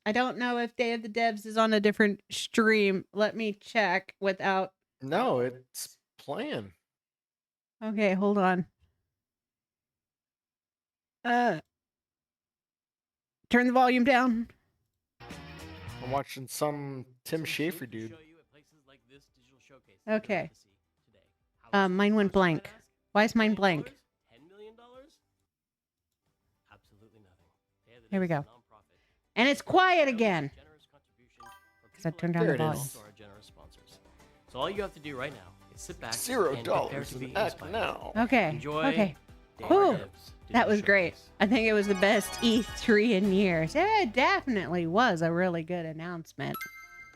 I don't know if Day of the Devs is on a different stream. Let me check without. No, it's playing. Okay, hold on. Turn the volume down. I'm watching some Tim Schafer dude. Okay. Mine went blank. Why is mine blank? $10 million? Absolutely nothing. Here we go. And it's quiet again. Because I turned down the volume. So all you have to do right now is sit back. $0 an act now. Okay. Enjoy. Okay. Ooh, that was great. I think it was the best E3 in years. It definitely was a really good announcement.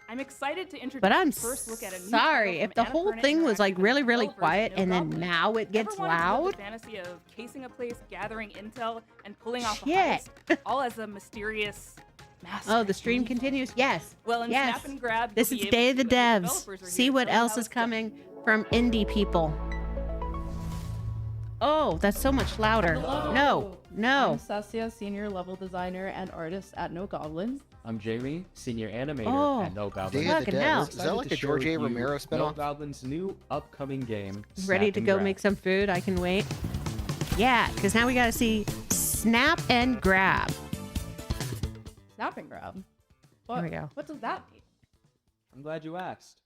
I'm excited to introduce But I'm the first look at a new sorry title if the from whole Annapurna thing was like Interactive really, and really developers quiet No and then Goblins. now it gets Ever wanted to live loud. the fantasy of casing a place, gathering intel, and pulling off a Shit. heist, all as a mysterious master. Oh, the stream continues? Yes. Well, in Yes. Snap and Grab, This you'll is be Day of able the to, and Devs. developers are here See to what tell you else how is it's done. coming from indie people. Oh, that's so much louder. Hello. No, no. I'm Sassia, senior level designer and artist at No Goblins. I'm Jamie, senior animator Oh, at No Day Goblins. of the Fucking hell. Devs. Is that like a George A. Romero No spinoff? Goblins' new upcoming game. Ready Snap to and go Grab. make some food? I can wait. Yeah, because now we got to see Snap and Grab. Snap and Grab. Here we go. What does that mean? I'm glad you asked.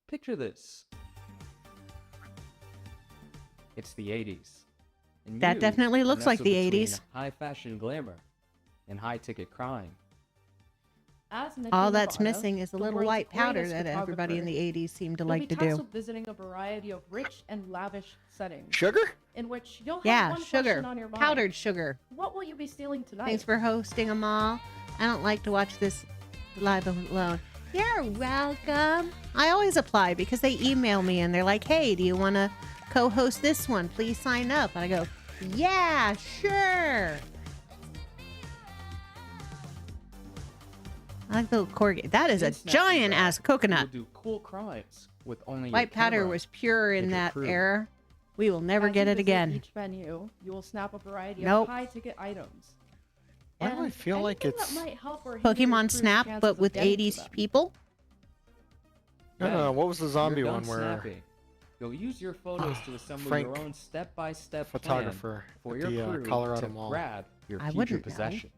Picture this. It's the 80s. And That you definitely are looks like nestled the between 80s. High fashion glamour and high ticket crime. As Nick All in that's Nevada, missing is a the little world's white powder greatest that everybody in the photographer, 80s seemed to you'll like be to tasked do. with visiting a variety of rich and lavish settings, Sugar? in which you'll have Yeah, one sugar. question on your mind. Powdered sugar. What will you be stealing tonight? Thanks for hosting, Amal. I don't like to watch this live alone. You're welcome. I always apply because they email me and they're like, hey, do you want to co-host this one? Please sign up. And I go, yeah, sure. I like the little corgi. That is a In Snap and giant Grab, ass coconut. You'll do cool crimes with only White your powder camera was pure in and your that crew. era. We will never As get you it visit again. Each venue, you will snap a variety Nope. of high-ticket items. Why do I And feel like anything it's that might help or hinder your Pokemon crew's Snap, chances but of with getting to 80s them. people. No, what was the zombie You're one done where snapping. You'll use your photos to assemble Frank, your own step-by-step photographer plan for at your the crew Colorado to Mall. grab your I future wouldn't know. possession.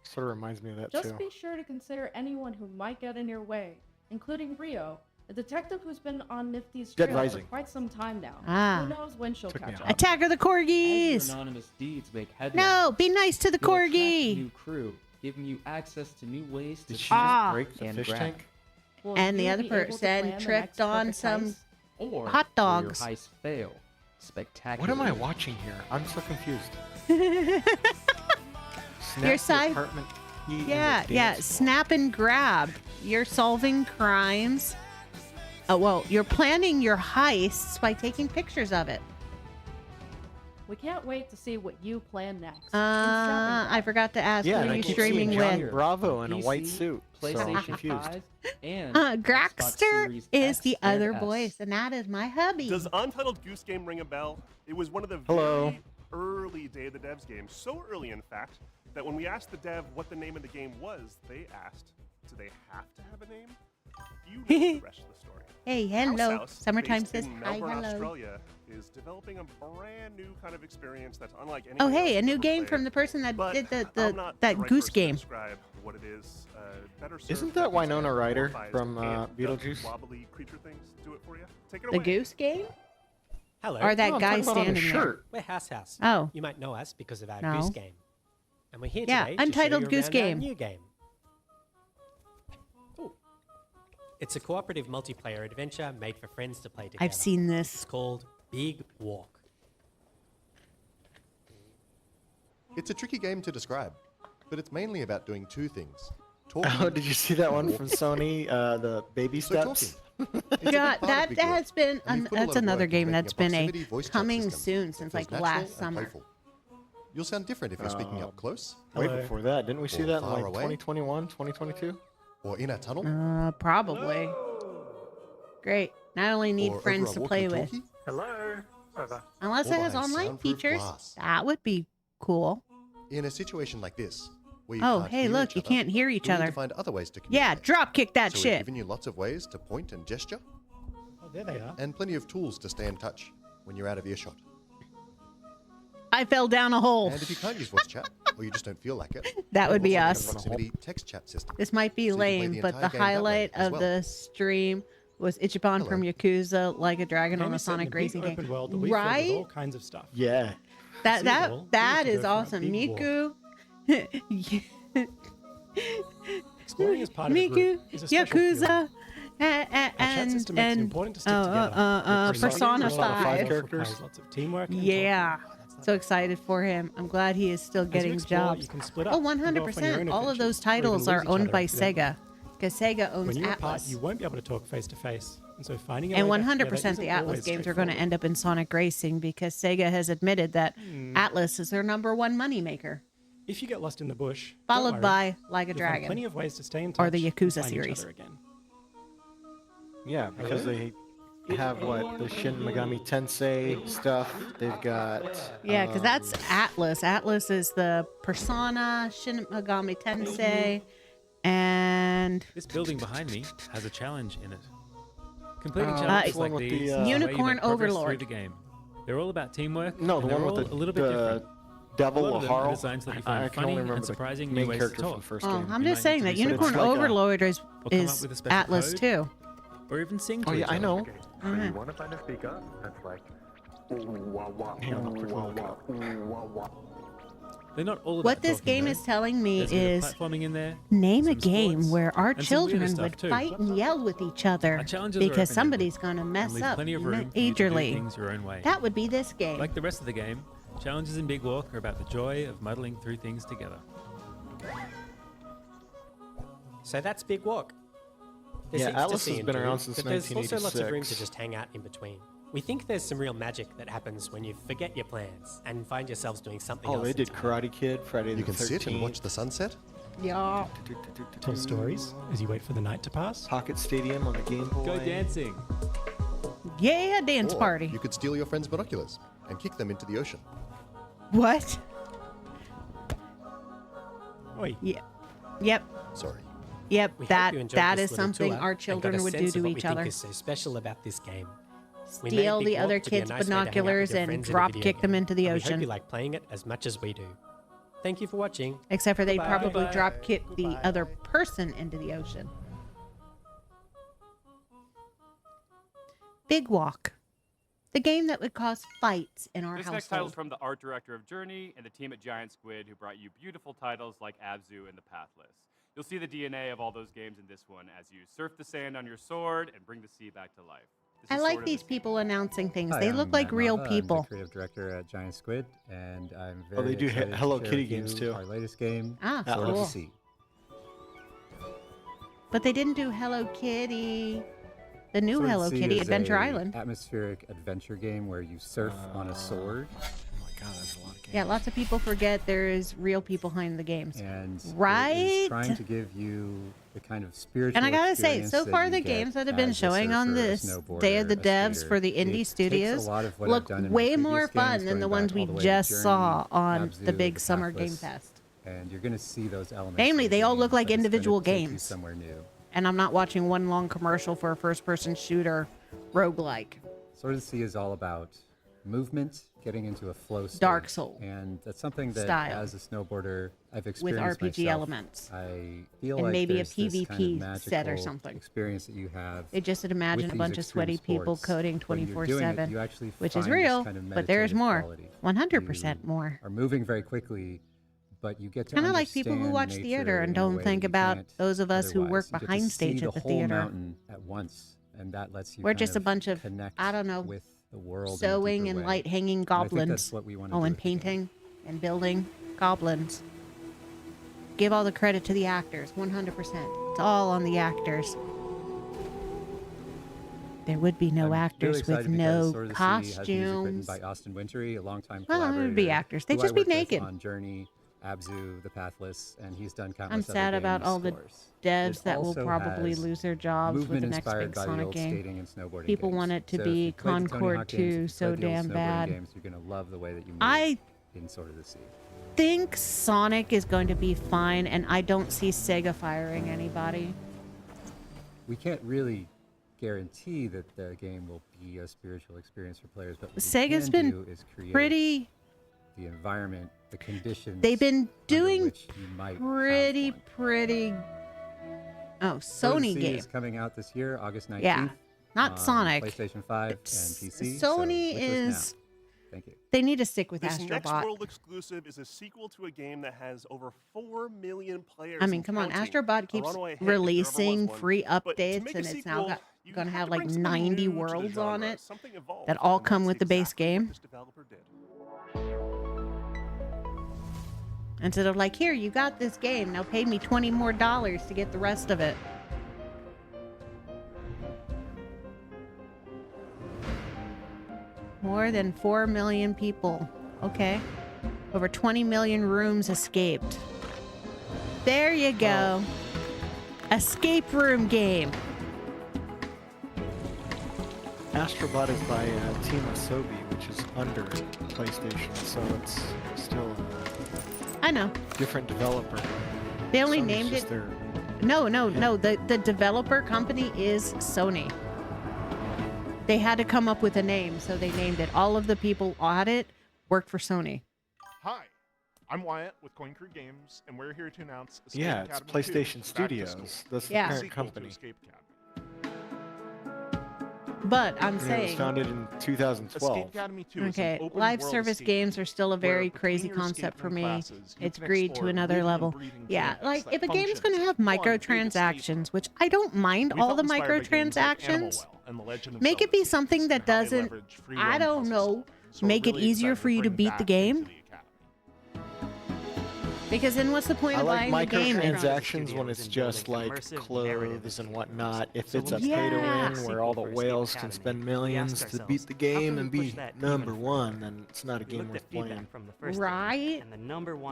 sort of reminds me of that Just too? be sure to consider anyone who might get in your way, including Rio, a detective who's been on Nifty's Dead trail for Rising. quite some time now. Ah. Who knows when she'll Took me catch a up. while. Attack of the As your corgis. anonymous deeds make headlines, No, be nice to the you'll attract a corgi. new crew, giving you access to new ways to Did she shoot Ah. just break the and fish grab. tank? Will And the you other be able to person plan the tripped next on perfect some heist? Or hot will dogs. your heist fail spectacularly. What am I watching here? I'm so confused. Snap Your the side- apartment key in the Yeah, yeah. dance Snap and grab. You're solving crimes. Oh, well, you're planning your heists by taking pictures of it. We can't wait to see what you plan next. in Snap I and Grab. forgot to ask Yeah, who and I you keep streaming seeing with. Johnny Bravo On in a white PC, suit. So I'm PlayStation confused. 5, and Xbox Graxter Series is X the and other S. voice, and that is my hubby. Does Untitled Goose Game ring a bell? It was one of the Hello. very early Day of the Devs games. So early, in fact, that when we asked the dev what the name of the game was, they asked, do they have to have a name? You know the rest of the story. Hey, hello. House, Summertime based says in hi, Melbourne, hello. Australia, is developing a brand new kind of experience that's unlike any. Oh, hey, a new game from the person that did that goose game. Describe what it is. Better Isn't served that by Winona Ryder glorified from and Beetlejuice? Wobbly creature things do it for you. Take it The away. goose game? Hello. Or that No, I'm guy talking about on the standing there? shirt. We're House. Oh. You might know us because of our No. Goose Game. And we're here Yeah, today to Untitled show you Goose around our Game. new game. Ooh. It's a cooperative multiplayer adventure made for friends to play together. I've seen It's this. called Big Walk. It's a tricky game to describe, but it's mainly about doing two things. Talking. Oh, did you see that one from Sony? The baby So steps. talking. It's a big Yeah, part of that Big Walk, has been and we've put a lot that's of another work game into that's making been a proximity voice chat coming system soon that since feels like natural last and summer. playful. You'll sound different if you're speaking up close, Way Hello. before that, didn't we see Or that in far like away. 2021, 2022? or in a tunnel, Probably. Great. Not only need or over friends a to play with. walkie-talkie, Hello. Over. Unless or it has behind online soundproof features. glass. That would be cool. In a situation like this, where you Oh, can't hey, hear look, each you other, can't hear each you'll need other. to find other ways to Yeah, communicate. drop kick that so We've shit. given you lots of ways to point and gesture, Oh, there they are. and plenty of tools to stay in touch when you're out of earshot. I fell down a hole. And if you can't use voice chat, or you just don't feel like it, That would be also us. have a proximity text chat system. This might be So you can play lame, the but the entire game that way highlight as of well. the stream was Ichiban from Yakuza, like a dragon Game on a is set in Sonic big racing open game. world that we filled with all Right? kinds of stuff. Yeah. That Seagull, that we need is to go for a awesome. big Miku. Exploring as part of a Miku, group is a special feeling. Yakuza, chat system makes it and important to stick together. Persona Persona 5. characters. Lots of teamwork. and Yeah. So excited for him. I'm glad he is still As you getting explore, jobs. you can split Oh, up and go off on your 100%. own All of those adventures, or even titles are lose each owned other by if you don't. Sega. Because Sega owns When you're apart, Atlas. you won't be able to talk face to face, and so finding your And way back 100% together the isn't Atlas always games are going to straightforward. end up in Sonic Racing because Sega has admitted that Atlas is their #1 moneymaker, If you get lost in the bush, don't followed worry. by Like a You'll find Dragon. plenty of ways to stay in touch Or the and Yakuza find each series. other again. Yeah, because they have what the Shin Megami Tensei stuff. They've got Yeah, because that's Atlas. Atlas is the Persona, Shin Megami Tensei, and This building behind me has a challenge in it. Completing this challenges one like with the, these is the way you Unicorn make progress Overlord. through the game. They're all about teamwork. no, and the they're one all with a little bit the different. devil A lot of them are Harl. designs that you I find can funny only and remember surprising the new main ways to character from talk. the first oh, game. I'm You just might saying need that to do Unicorn something. It's like a- Overlord is, Or come up with a special Atlas code. too. Or even sing to Oh each yeah, I other. know. Okay. You want to find a speaker that's like. Hang on, I'll quickly look it up. They're not all about What this talking, game though. is telling me There's a bit is of platforming in there. name a some game sports, where our and some children weirder stuff would too. fight and yell with each other Our challenges are because open-ended somebody's going to and mess leave up plenty of room for you to do majorly. things your own way. That would be this game. Like the rest of the game, challenges in Big Walk are about the joy of muddling through things together. So that's Big Walk. There's Yeah, heaps to Atlas see has and been do, around since but there's also lots of room to 1986. just hang out in between. We think there's some real magic that happens when you forget your plans and find yourselves doing something Oh, else. they did instead. Karate Kid, Friday You the can 13th. sit and watch the sunset. Yeah. Tell stories as you wait for the night to pass. Pocket Stadium on the Game Boy. Go dancing. Yeah, dance Or party. you could steal your friend's binoculars and kick them into the ocean. What? Oi, Yeah. Yep. Sorry. Yep. We hope That you enjoyed that this is little something tour our and got a children would do sense of to what each we think other. is so special about this game. We made Steal Big the other Walk to be a kids' nice way to hang out with binoculars your and friends in a drop video kick them game. into the And we hope ocean. you like playing it as much as we do. Thank you for watching. Except for they'd Goodbye. probably Goodbye. drop kick the other person into the ocean. Big Walk. The game that would cause fights in our This next title is household. from the art director of Journey and the team at Giant Squid, who brought you beautiful titles like Abzu and The Pathless. You'll see the DNA of all those games in this one as you surf the sand on your sword and bring the sea back to life. This I is like sort of these the people announcing things. Hi, They I'm look like Matt real Nava. people. I'm the creative director at Giant Squid, and I'm very Oh, they do excited Hello to share Kitty with you games, too. Our latest game, Ah, Sword of cool. the Sea. But they didn't do Hello Kitty. The new Sword of the Hello Sea Kitty, is Adventure a Island. Atmospheric adventure game where you surf on a sword. Oh my god, that's a lot of games. Yeah, lots of people forget there is real people behind the games. And it Right? is trying to give you the kind of spiritual And I gotta say, experience so that far you the get games that have been as a showing on surfer, a this snowboarder, Day of the a Devs skater. for the It indie takes studios a lot of what I've look done in my way previous more fun games, than the going ones back we all the way to just Journey, saw on Abzu, the big The Summer Game Pathless, Fest. And you're going to see those elements. Namely, in the they all game, look like but it's gonna individual take you games. somewhere new. And I'm not watching one long commercial for a first-person shooter roguelike. Sword of the Sea is all about movement, getting into a flow state. Dark Soul And that's something that, style. as a snowboarder, I've With experienced RPG myself. elements. I feel And like maybe a there's this PvP kind of set or magical something. experience that you have. They just imagine with a these bunch of sweaty extreme people sports. coding When you're doing it, 24/7, you actually which is find this real, kind of but there's meditative more. quality. 100% You more. are moving very quickly, but you get to Kind of like people who understand watch nature theater and in a don't way think that you about can't those of us who work otherwise. You get to behind see stage at the whole theater. mountain at once, and that lets you We're kind just a bunch of, connect I don't know, with the world in a sewing deeper and way. light hanging And I think goblins. that's what we wanna Oh, do and with the game. painting and building goblins. Give all the credit to the actors, 100%. It's all on the actors. There would be no I'm really actors excited with because no Sword of the Sea has music written costumes. by Austin Wintory, a longtime Well, it collaborator. would be actors. They'd who just I be worked with naked. on Journey, Abzu, The Pathless, and he's done I'm countless other sad about game all the scores. devs It that will also probably has lose their jobs with the movement next inspired big by the Sonic old game. skating and snowboarding People games. want it to So if be you played the Tony Concord Hawk games, 2 if you so played the old damn snowboarding bad. games, you're gonna love the way that you move I in Sword of the Sea. think Sonic is going to be fine, and I don't see Sega firing anybody. We can't really guarantee that the game will be a spiritual experience for players, but what we Sega's can been do is create pretty. the environment, the conditions. They've been under doing which you might pretty. Oh, Sony Frozen Sea game. is coming out this year, August 19th. Yeah, not on Sonic. PlayStation 5 and PC. Sony so wishlist is. now. Thank you. They need to stick with This next Astrobot. world exclusive is a sequel to a game that has over 4 million players. I mean, and come on, counting. Astrobot A keeps runaway hit if there ever releasing was one. free But to updates, make and a it's now sequel, you gonna have have to like bring something 90 new to the worlds on genre, it something evolved, that all and come that's with the base exactly what game. this developer did. Instead of like, here, you got this game, now pay me $20 more to get the rest of it. More than 4 million people. Okay. Over 20 million rooms escaped. There you go. Escape room game. Astrobot is by Team Asobi, which is under PlayStation, so it's still I know. a different developer. They only Sony's named just it. their- No. The developer company is Sony. They had to come up with a name, so they named it. All of the people on it worked for Sony. Hi, I'm Wyatt with Coin Crew Games, and we're here to announce Escape Yeah, it's Academy 2 PlayStation Back to Studios. School. That's the Yeah. parent Sequel to company. Escape Academy. But I'm And it was saying, founded in 2012. Escape Academy 2 is okay, an open live world service escape games are still a where very between crazy your concept escape for room me. classes, you It's can greed to explore another living and level. breathing Yeah, games like that if a game's function going to have as one big microtransactions, which I don't mind We all felt the inspired by games like microtransactions, Animal Well and The Legend of make it Zelda be something that and how they doesn't, leverage free I roam don't know, puzzles. So we're make it really easier excited for you to bring beat back the game. into the academy. Because then what's the point I of like buying the game? microtransactions when it's just like clothes and whatnot. If it's a pay to win where all the whales can spend millions to beat the game and be number one, then it's not a game worth playing. Right?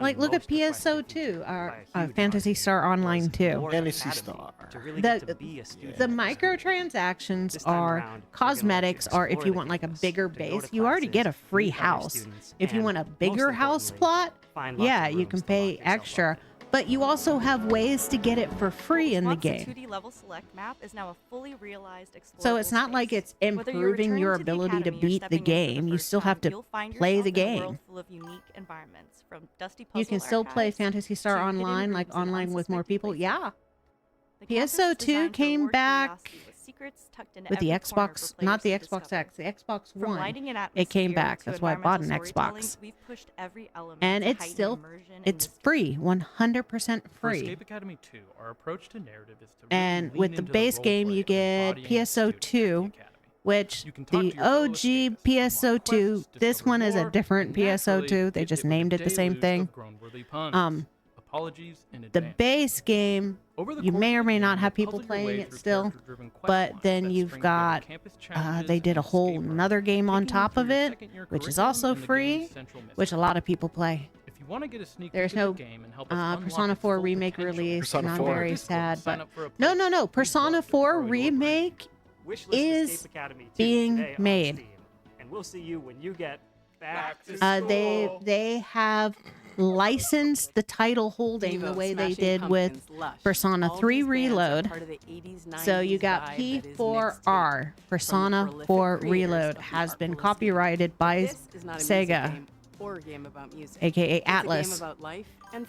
Like, look at PSO 2, or Phantasy Star Online 2. Fantasy Star. The microtransactions are cosmetics, or if you want like a bigger base, you already get a free house. If you want a bigger house plot, yeah, you can pay extra. But you also have ways to get it for free in the Lotz's game. 2D level select map is now a fully realized explorable So it's not like it's Whether you're improving your returning to the ability to academy or beat the stepping in for game. You first still have time, to you'll find play yourself the in a world game. full of unique environments, from dusty You can puzzle still play archives Phantasy Star to hidden Online, like rooms and online with more unsuspected people. places. Yeah. The campus PSO is 2 designed to came reward back curiosity with secrets tucked into with the every corner for Xbox, not the players to Xbox discover. X, the Xbox From One. lighting an It came atmosphere back. to That's why I bought an environmental storytelling, Xbox. we've pushed every element And to it's heighten still, immersion and it's free, 100% For free. Escape Academy 2, our approach to narrative is to And really with lean the into base role game, play you of get embodying PSO 2, which the OG PSO 2, this one is a different PSO 2. They just named it the same thing. Apologies in The advance. base game, Over the you course may of or the may game, not you'll have people puzzle your playing way it through still, character-driven quest but lines then that you've string together got, campus challenges they did a and whole escape routes, another game on taking you top through of your it, second-year which is curriculum also and the game's free, central mission. which a lot of people play. If you want to get a sneak There's peek no at the game and help us unlock Persona its 4 full remake potential, release, Persona and I'm 4. very sad, Sign but up for a no, Persona 4 remake is being made. And we'll see you when you get back to school. They have licensed the title holding the way they did with Persona 3 Reload. So you got P4R, Persona 4 Reload, has been copyrighted by Sega, aka Atlas.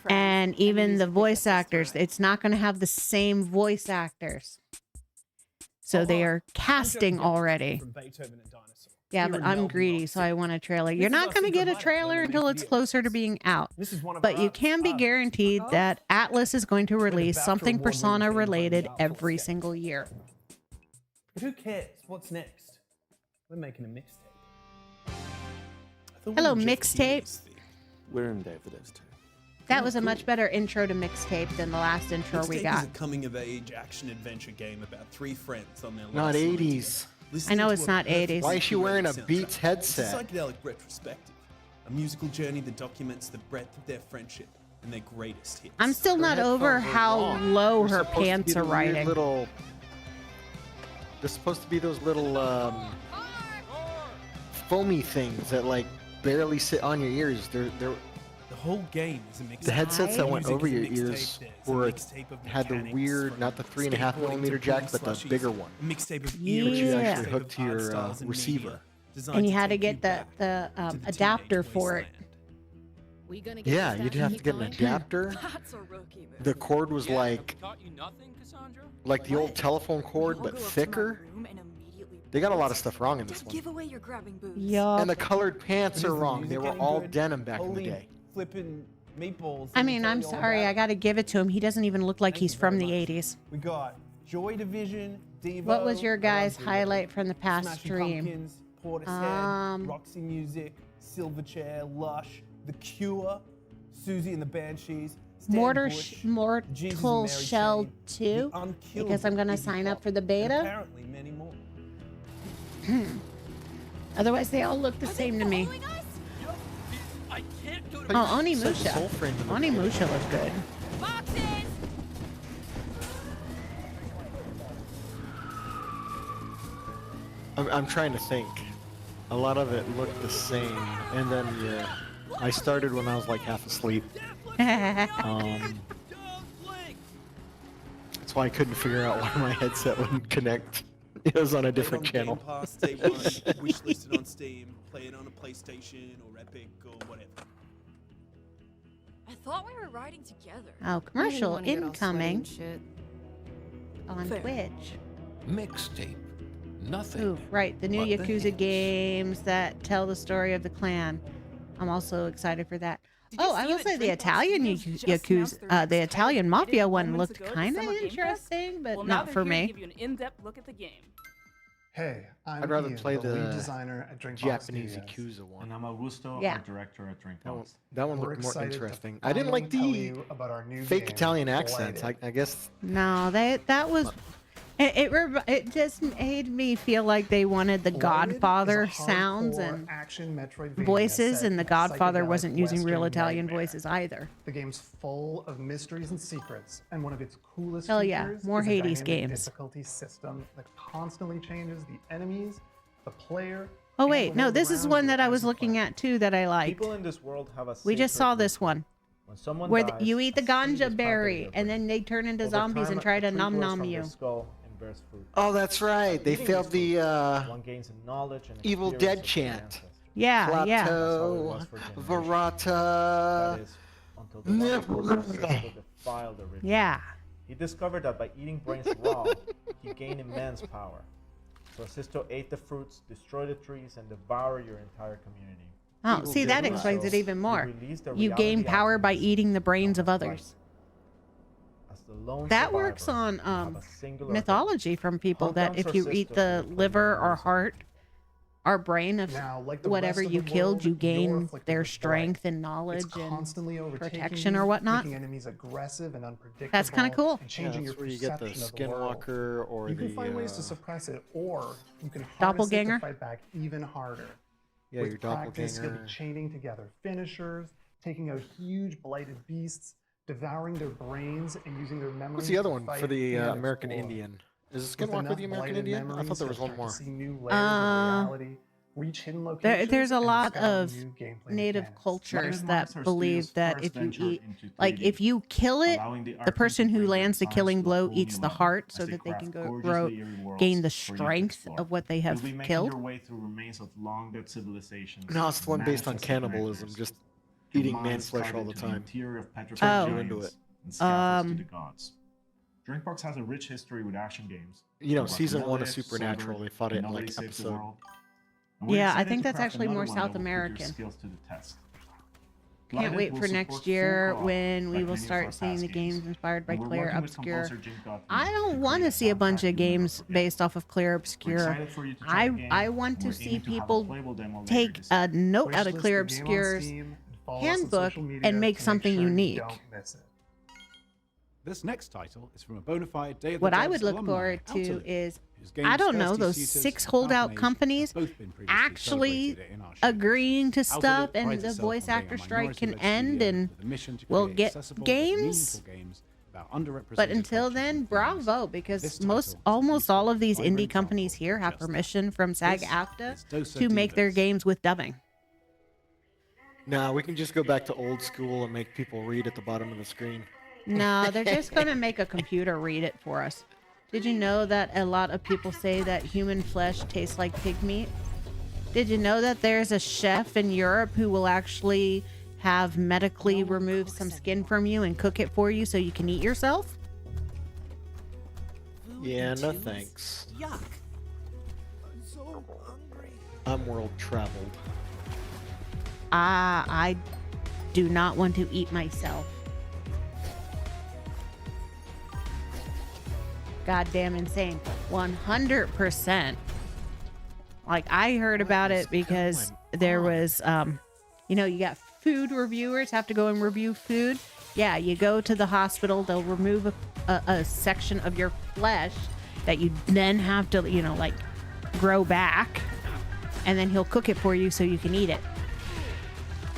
And even the voice actors, it's not going to have the same voice actors. So they are casting already. Yeah, but I'm greedy, so I want a trailer. You're not going to get a trailer until it's closer to being out. But you can be guaranteed that Atlas is going to release something Persona related every single year. But who cares? What's next? We're making a mixtape. Hello, mixtape. We're in there for those two. That was a much better intro to mixtape than the last intro we Mixtape got. is a coming-of-age action-adventure game about three friends on their Not last 80s. I know it's not 80s. Why is she wearing a Beats It's a headset? psychedelic retrospective, a musical journey that documents the breadth of their friendship and their greatest hits. I'm still not over how low her pants are riding. They're supposed to be those little foamy things that like barely sit on your ears. They're The whole game is a mixtape. The headsets that went Music over is a your mixtape. ears There's a were mixtape of had the mechanics weird, from not the 3.5 skateboarding millimeter to jack, but pulling the slushies. bigger one, A mixtape of Yeah. which you eras, actually mixtape hooked of to your art styles and receiver. mania, designed And you to had to take you get the back to the adapter teenage for it. wasteland. Yeah, you'd have to get an adapter. The cord was like the old telephone cord, but thicker. They got a lot of stuff wrong in this one. Give away your grabbing boots. Yup. And the colored pants Is are the wrong. music They were any all good? denim back in the Holy day. Flipping meatballs. I let mean, tell I'm you all sorry. about I got to give it to him. He doesn't even look like Thank he's you from very the much. 80s. We got Joy Division, Devo. What was your guys' Eyeshadow, highlight from the past Smashing stream? Pumpkins, Portishead, Roxy Music, Silverchair, Lush, The Cure, Susie and the Banshees, Stan Bush, Jesus Mortal and Mary Shell Chain, 2, The Unkillable because I'm going to Iggy sign up Pop, for the and beta. apparently many more. Otherwise, they all look the same to me. I can't go to Oh, Set the soul Onimusha. frame in the Onimusha looks good. I'm trying to think. A lot of it looked the same, and then yeah, I started when I was like half asleep. That's why I couldn't figure out why my headset wouldn't connect. It was on a different channel. Game Pass, day one, wishlisted on Steam, play it on a PlayStation or Epic or whatever. I thought we were riding together. Oh, commercial I didn't wanna get all sweaty incoming and shit. on Fair. Twitch. Mixtape. Nothing. Ooh, right, the new but the Yakuza hits. games that tell the story of the clan. I'm also excited for that. Oh, I will say the Italian Yakuza, the Italian Mafia one looked kind of interesting, but not for me. Give you an in-depth look at the game. Hey, I'm I'd rather Ian, play the lead the designer at Drinkbox Japanese Studios. Yakuza one. And I'm Augusto, Yeah. our director at Drinkbox. That one We're looked more excited to interesting. I didn't like finally tell the you about our new fake game, Italian accents. Blighted. I guess No, that was. It just made me feel like they wanted the Blighted is a Godfather sounds hardcore and action Metroidvania voices, set and the in a Godfather psychedelic wasn't using real Western Italian nightmare. voices either. The game's full of mysteries and secrets, and one of its coolest Hell yeah, features more is a Hades dynamic games. difficulty system that constantly changes the enemies, the player. Oh and wait, the no, world this is around one you that I as was you looking at too that I liked. People in this world have a We just sacred saw this ritual. one. When someone Where dies, you eat the a seed is ganja planted in berry their and then they turn into Over zombies time, and a try to tree nom grows nom from you. their skull and bears fruit. Oh, that's right. They Eating failed this the fruit, one gains a knowledge and Evil experience Dead of their chant. ancestors. Yeah, yeah. Plateau, That's how it was for generations. Verata. That is, until the wonderful Sister defiled the ritual. Yeah. He discovered that by eating brains raw, he gained immense power. So Sisto ate the fruits, destroyed the trees, and devoured your entire community. Oh, Evil see, that did explains it so. even He more. released the You gain reality power by alchemist eating the brains of known as others. As the lone That works survivor, on you have a singular mythology from people Hunt that down if you eat Sisto the and reclaim liver the or music. heart or brain of Now, like the whatever rest of you the killed, world, you you're gain afflicted their with strength blight. and knowledge It's and constantly overtaking protection you, or whatnot. making enemies aggressive and unpredictable. That's kind of cool. And changing that's your where you get the perception of the world. Skinwalker or You can the find ways to suppress it, or you can harness Doppelganger? it to fight back even harder. Yeah, With your practice, you'll be doppelganger. chaining together finishers, taking out huge blighted beasts, devouring their brains, and using their memories. What's the other to one for fight the and American explore. Indian? Is With Skinwalker enough the American blighted Indian? I memories, thought there was you'll one start more. to see new layers of reality, reach hidden locations, There's a and lot discover of new gameplay native mechanics. cultures that believe that if you eat, like if you kill it, the person who lands the killing blow eats the heart so that they can gain the strength of what they have You'll be making killed. your way through remains of long dead civilizations. No, it's the one based on manifested cannibalism, nightmares. just Your eating mind man flesh carved all the into time. interior of petrified Turns you giants into it. and scaffolds to the gods. Drinkbox has a rich history with action games. You know, Like season 1 of Guerrilla, Supernatural, Silver, they fought it in Nobody like Saves the episode. World. And we're Yeah, I excited think to that's craft actually another more one South that will put your American. skills to the test. Can't Blighted wait will for support next full year co-op, when we like will many of start our seeing past the games games. inspired by And we're Claire working with Obscure. composer Jim Godfrey I to don't want to create see a bunch soundtrack of you will never games forget. based off of Claire We're Obscure. excited for you to try the game, I want and to we're see aiming to have a people playable demo later take this a note out of Wishlist Claire the game on Obscure's Steam and follow us on handbook social media and make to something sure you unique. don't miss it. This next title is from a bona fide Day of the What I Devs would look alumni, forward to Outlived, is, whose games I don't know, Thirsty those Suitors 6 and holdout Falcon Age companies have both been previously actually celebrated in our shows. agreeing to Outlived stuff and prides the itself voice on being actor a strike can minority-led end studio and with a mission to we'll create get accessible but games. meaningful games about underrepresented But until cultures then, and bravo, This because title almost all of these vibrant indie companies here have permission from This SAG-AFTRA is Dosa to make their Divas. games with dubbing. Nah, we can just go back to old school and make people read at the bottom of the screen. No, they're just going to make a computer read it for us. Did you know that a lot of people say that human flesh tastes like pig meat? Did you know that there's a chef in Europe who will actually have medically remove some skin from you and cook it for you so you can eat yourself? Yeah, no thanks. Yuck. I'm so hungry. I'm world traveled. I do not want to eat myself. Goddamn insane. 100%. Like, I heard about it because there was, you know, you got food reviewers have to go and review food. Yeah, you go to the hospital, they'll remove a section of your flesh that you then have to, you know, like, grow back. And then he'll cook it for you so you can eat it.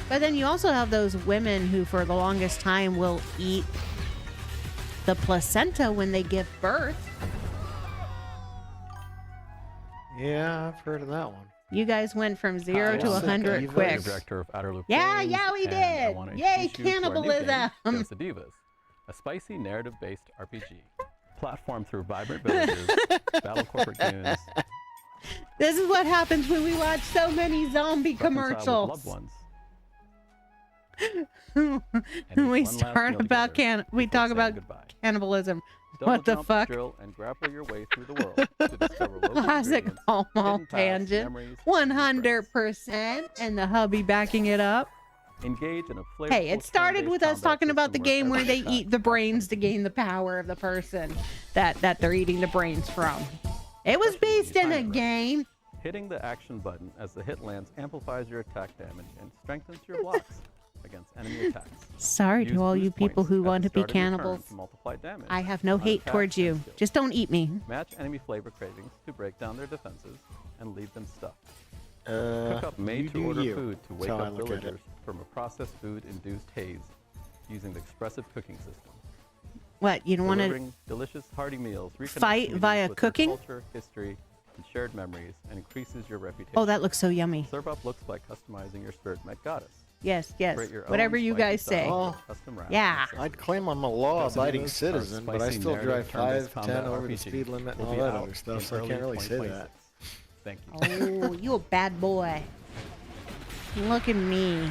But then you also have those women who for the longest time will eat the placenta when they give birth. Yeah, I've heard of that one. You guys went from 0 to 100 quick. Director of Outer Loop Yeah, Games, yeah, we and I did. wanna Yay, introduce you to our new cannibalism. game, Divas, a spicy narrative-based RPG. Platform through vibrant villages, battle corporate goons. This is what happens when we watch so many zombie reconcile with commercials. loved ones. We one last start meal about we talk saying about goodbye. cannibalism. Double What the jump, fuck? drill, and grapple your way through the world to discover local Classic ingredients, Hallmark hidden paths, tangent. memories, 100%. And the hubby backing it up. engage in a flavorful Hey, it started turn-based with us combat talking about the system game where every they attack eat the brains to gain the power of the person that they're eating the brains from. It was based in a game. Hitting the action button as the hit lands amplifies your attack damage and strengthens your blocks against enemy attacks. Sorry Use to all you boost people points who at the want to be start of your turn cannibals. to multiply damage I have no on hate attacks towards and you. skills. Just don't eat me. Match enemy flavor cravings to break down their defenses and leave them stuffed. Cook up you made-to-order do you. food to wake That's how I up look at it. villagers from a processed food-induced haze using the expressive cooking system. What, you don't want to Delivering delicious, hearty meals, reconnects fight communities via with their cooking? culture, history, and shared memories, and increases your reputation. Oh, that looks so yummy. Serve up looks by customizing your spirit met goddess. Yes, yes. Create your own Whatever you spicy guys say. style with custom wraps Yeah. and I'd claim I'm a law-abiding Divas, citizen, our but I spicy still narrative drive turn-based 5, 10 combat over the RPG speed limit and will all be that out other stuff, in so I early can't really say 2026. that. Thank you. Oh, you a bad boy. Look at me.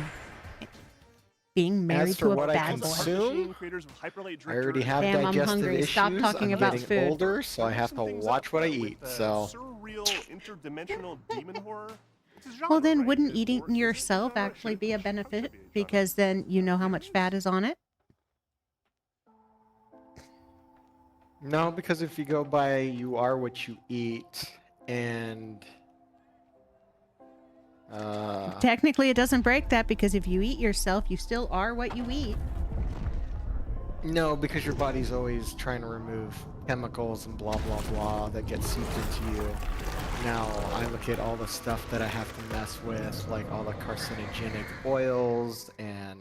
Being married As to for a what I bad boy. consume, Creators of Hyperlight I already Drifter have Damn, I'm digestive hungry. issues. Stop talking I'm about getting food. older, so I have to watch what I eat. So surreal interdimensional demon horror. It's a genre, Well, then right? wouldn't eating yourself actually be a benefit? Because then you know how much fat is on it? no, because if you go by you are what you eat, and Technically, it doesn't break that because if you eat yourself, you still are what you eat. no, because your body's always trying to remove chemicals and blah blah blah that get seeped into you. Now I look at all the stuff that I have to mess with, like all the carcinogenic oils and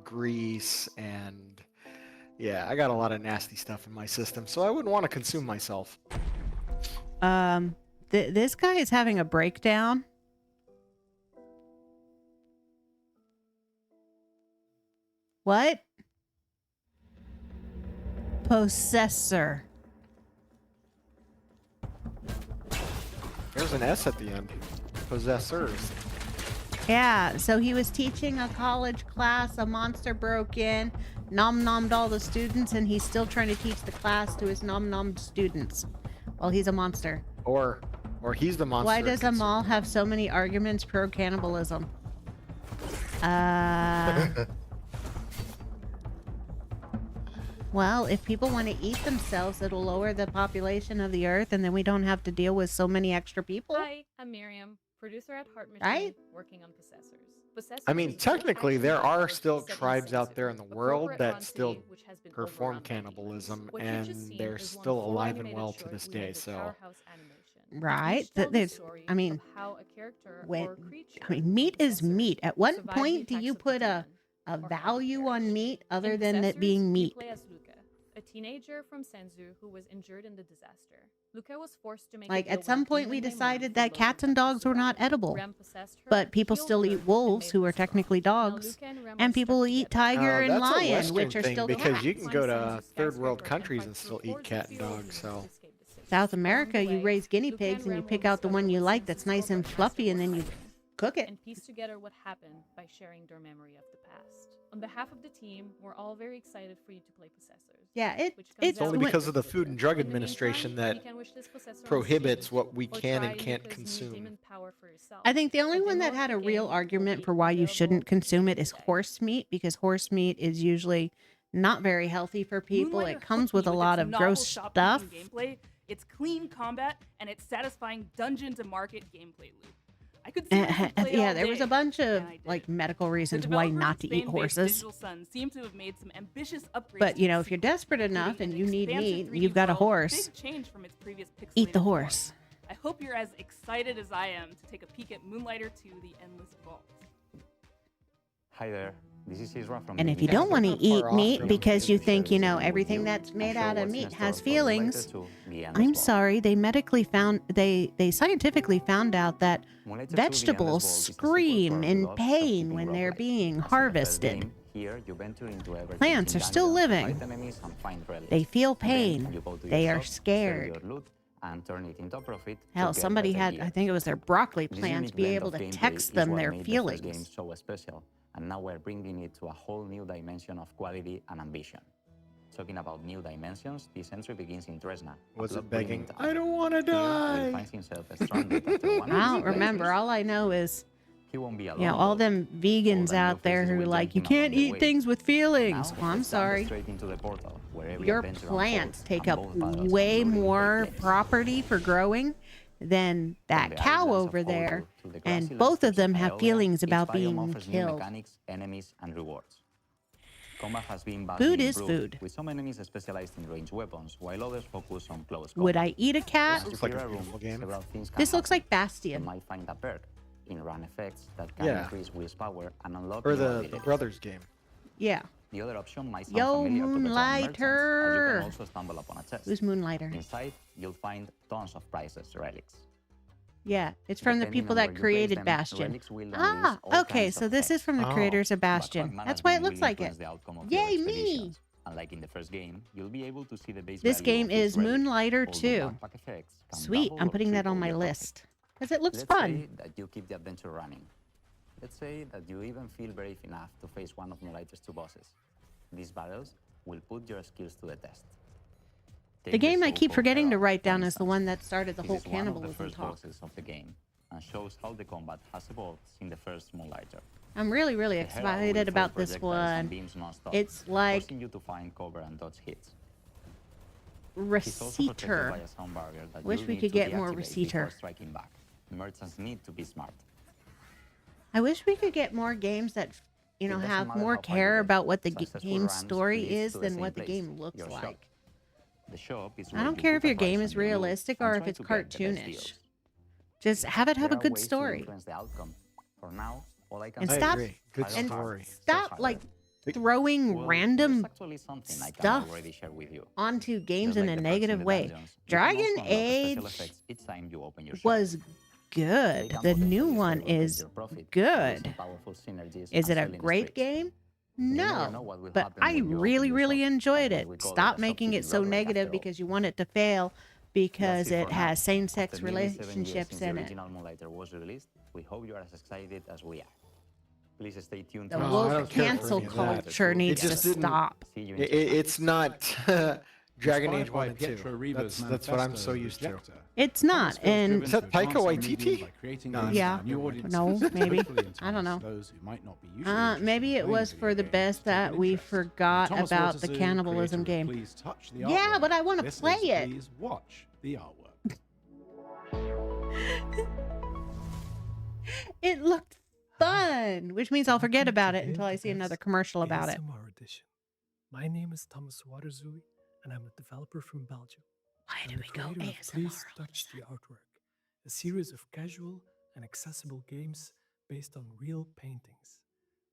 grease, and yeah, I got a lot of nasty stuff in my system, so I wouldn't want to consume myself. This guy is having a breakdown. What? Possessor. There's an S at the end. Possessors. Yeah, so he was teaching a college class, a monster broke in, nom-nommed all the students, and he's still trying to teach the class to his nom-nommed students while he's a monster. Or he's the monster. Why does Amal have so many arguments pro-cannibalism? Well, if people want to eat themselves, it'll lower the population of the earth, and then we don't have to deal with so many extra people. Hi, I'm Miriam, producer at Heart Machine, Right? working on Possessors. Possessors I mean, is a technically, there action are adventure still set in tribes out Sansu, there in the a world corporate that run still city which has been perform overrun by demons. cannibalism, What you've just and seen they're is one still full alive and animated well to short this we made day. with So, Powerhouse Animation. Right? Each tells the There's, story I mean, of how a character when, or creature I mean, meat is meat. At what survived the point do attacks you of the put demon, a or how they value on perished. meat other In than it Possessors, being you meat? play as Luca, a teenager from Senzu who was injured in the disaster. Luca was forced to make Like a deal at some with a point we demon named decided Rem that for cats Logan and to dogs were not survive. edible. Rem possessed her, But people healed still her, eat and wolves made who her are strong. technically Now dogs. Luca and Rem And are people stuck eat together. tiger and That's a lion, Western which are thing still because cats. you can go to third world skyscraper and countries fight and through still eat hordes cat of and sea old dogs. demons So to escape the city. South Along America, the you way, raise guinea Luca and pigs and you Rem pick will out the one discover you what like Sense that's is nice called and the fluffy, and Master then you was hiding, cook it. and piece together what happened by sharing their memory of the past. On behalf of the team, we're all very excited for you to play Possessors. Yeah, it's only because of the Food and Drug Administration that prohibits what we can and can't consume. I think the only one that had a real argument for why you shouldn't consume it is horse meat, because horse meat is usually not very healthy for people. It comes with a lot of gross stuff. Gameplay. It's clean combat and it's satisfying dungeon to market gameplay loop. I could seriously play Yeah, all there was a day, bunch of and I did. like medical The reasons why developers not of to eat Spain-based horses. Digital Sun seem to have made some ambitious upgrades But to you the know, if you're sequel, desperate enough and including you an need expansive meat, 3D you've got a world, horse. big change from its previous Eat the pixelated horse. form. I hope you're as excited as I am to take a peek at Moonlighter 2: The Endless Vault. Hi there. This is Isra from And if you don't want to eat meat because you think, you know, everything that's made out of meat has feelings, I'm sorry, they scientifically found out that vegetables scream in pain when they're being harvested. Plants are still living. They feel pain. They are scared. Hell, somebody had, I think it was their broccoli plant, be able to text them their feelings. And now we're bringing it to a whole new dimension of quality and ambition. Talking about new dimensions, this entry begins in Tresna. Was it begging? I don't want to die. I don't remember. All I know is, all them vegans out there who are like, you can't eat things with feelings. Well, I'm sorry. Your plants take up way more property for growing than that cow over there, and both of them have feelings about being killed. Food is food. With some enemies specialized in ranged weapons, while others focus on close combat. Would I eat a cat? Looks like a beautiful game. This looks like Bastion. You might find a perk in run effects that can increase Will's power and unlock or the Brothers game. Yeah. The other option might sound Yo, familiar to veteran merchants, as you Moonlighter. can also stumble upon a chest. Who's Moonlighter? Inside, you'll find tons of priceless relics. Yeah, it's from the people that created Bastion. Ah, okay, so this is from the creators of Bastion. That's why it looks like it. Yay, me! Unlike in the first game, you'll be able to see the base This value game of each is relic, Moonlighter although 2. backpack effects can Sweet, double I'm or putting that on triple my your list. Because it looks Let's fun. say that you keep the adventure running. Let's say that you even feel brave enough to face one of Moonlighter's 2 bosses. These battles will put your skills to the test. The game I keep forgetting to write down is the one that started the This whole is one of the cannibalism first talk. bosses of the game and shows how the combat has evolved since the first Moonlighter. I'm really, really The Herald will excited throw about this projectiles and one. beams non-stop, It's like forcing you to find cover and dodge hits. He's also protected by Receiver. a sound barrier that Wish you'll we need could to get more deactivate Receiver. before striking back. Merchants need to be smart. I wish we could get more games that, you know, It doesn't have matter more how far you care get. about what the Successful game runs story leads is to the than same what the place, game looks your shop. like. The shop is I where don't you care put if your a price game on is your loot realistic and or try if it's to get the best cartoonish. deals. Just have it have a There are good ways to story. influence the outcome. For now, all I can And say stop is Good I don't and have story. stop like throwing Well, random there's actually something I can stuff already share with you. onto games Just in like a the perks in negative the way. dungeons, you can Dragon also unlock special Age effects each time you open your shop. was good. They can The new potentially one stabilize is your profit, good. using powerful synergies Is and it a selling great streaks. game? You never know No, what will but happen I when you really, open your really shop, enjoyed and it. we call it Stop a making it shopkeeping so lottery negative after all. because you want it to fail because That's it it for has now. same-sex After nearly 7 years relationships since in the it. original Moonlighter was released, we hope you are as excited as we are. Please stay tuned. The to woke our I don't care for cancel any of that. culture It needs to just didn't- stop. See you in It's not Dragon Inspired Age by 1 and 2. Pietro Riva's That's what I'm manifesto so used to. Projector. It's not, and Is that Taika Waititi? No, yeah, New audiences, no, maybe. hopefully I don't know. entice those who might not be usually interested Maybe in it playing was video for the games best to take that an we interest. forgot Thomas about the Waterson, cannibalism creator of game. Please touch the Yeah, artwork. but I want to This play is it. Please watch the artwork. It looked fun, which means I'll forget about it until I see another commercial about it. ASMR edition. My name is Thomas Waterzui, and I'm a developer from Belgium. Why I'm did the we go creator of ASMR? Please Touch the Artwork, a series of casual and accessible games based on real paintings,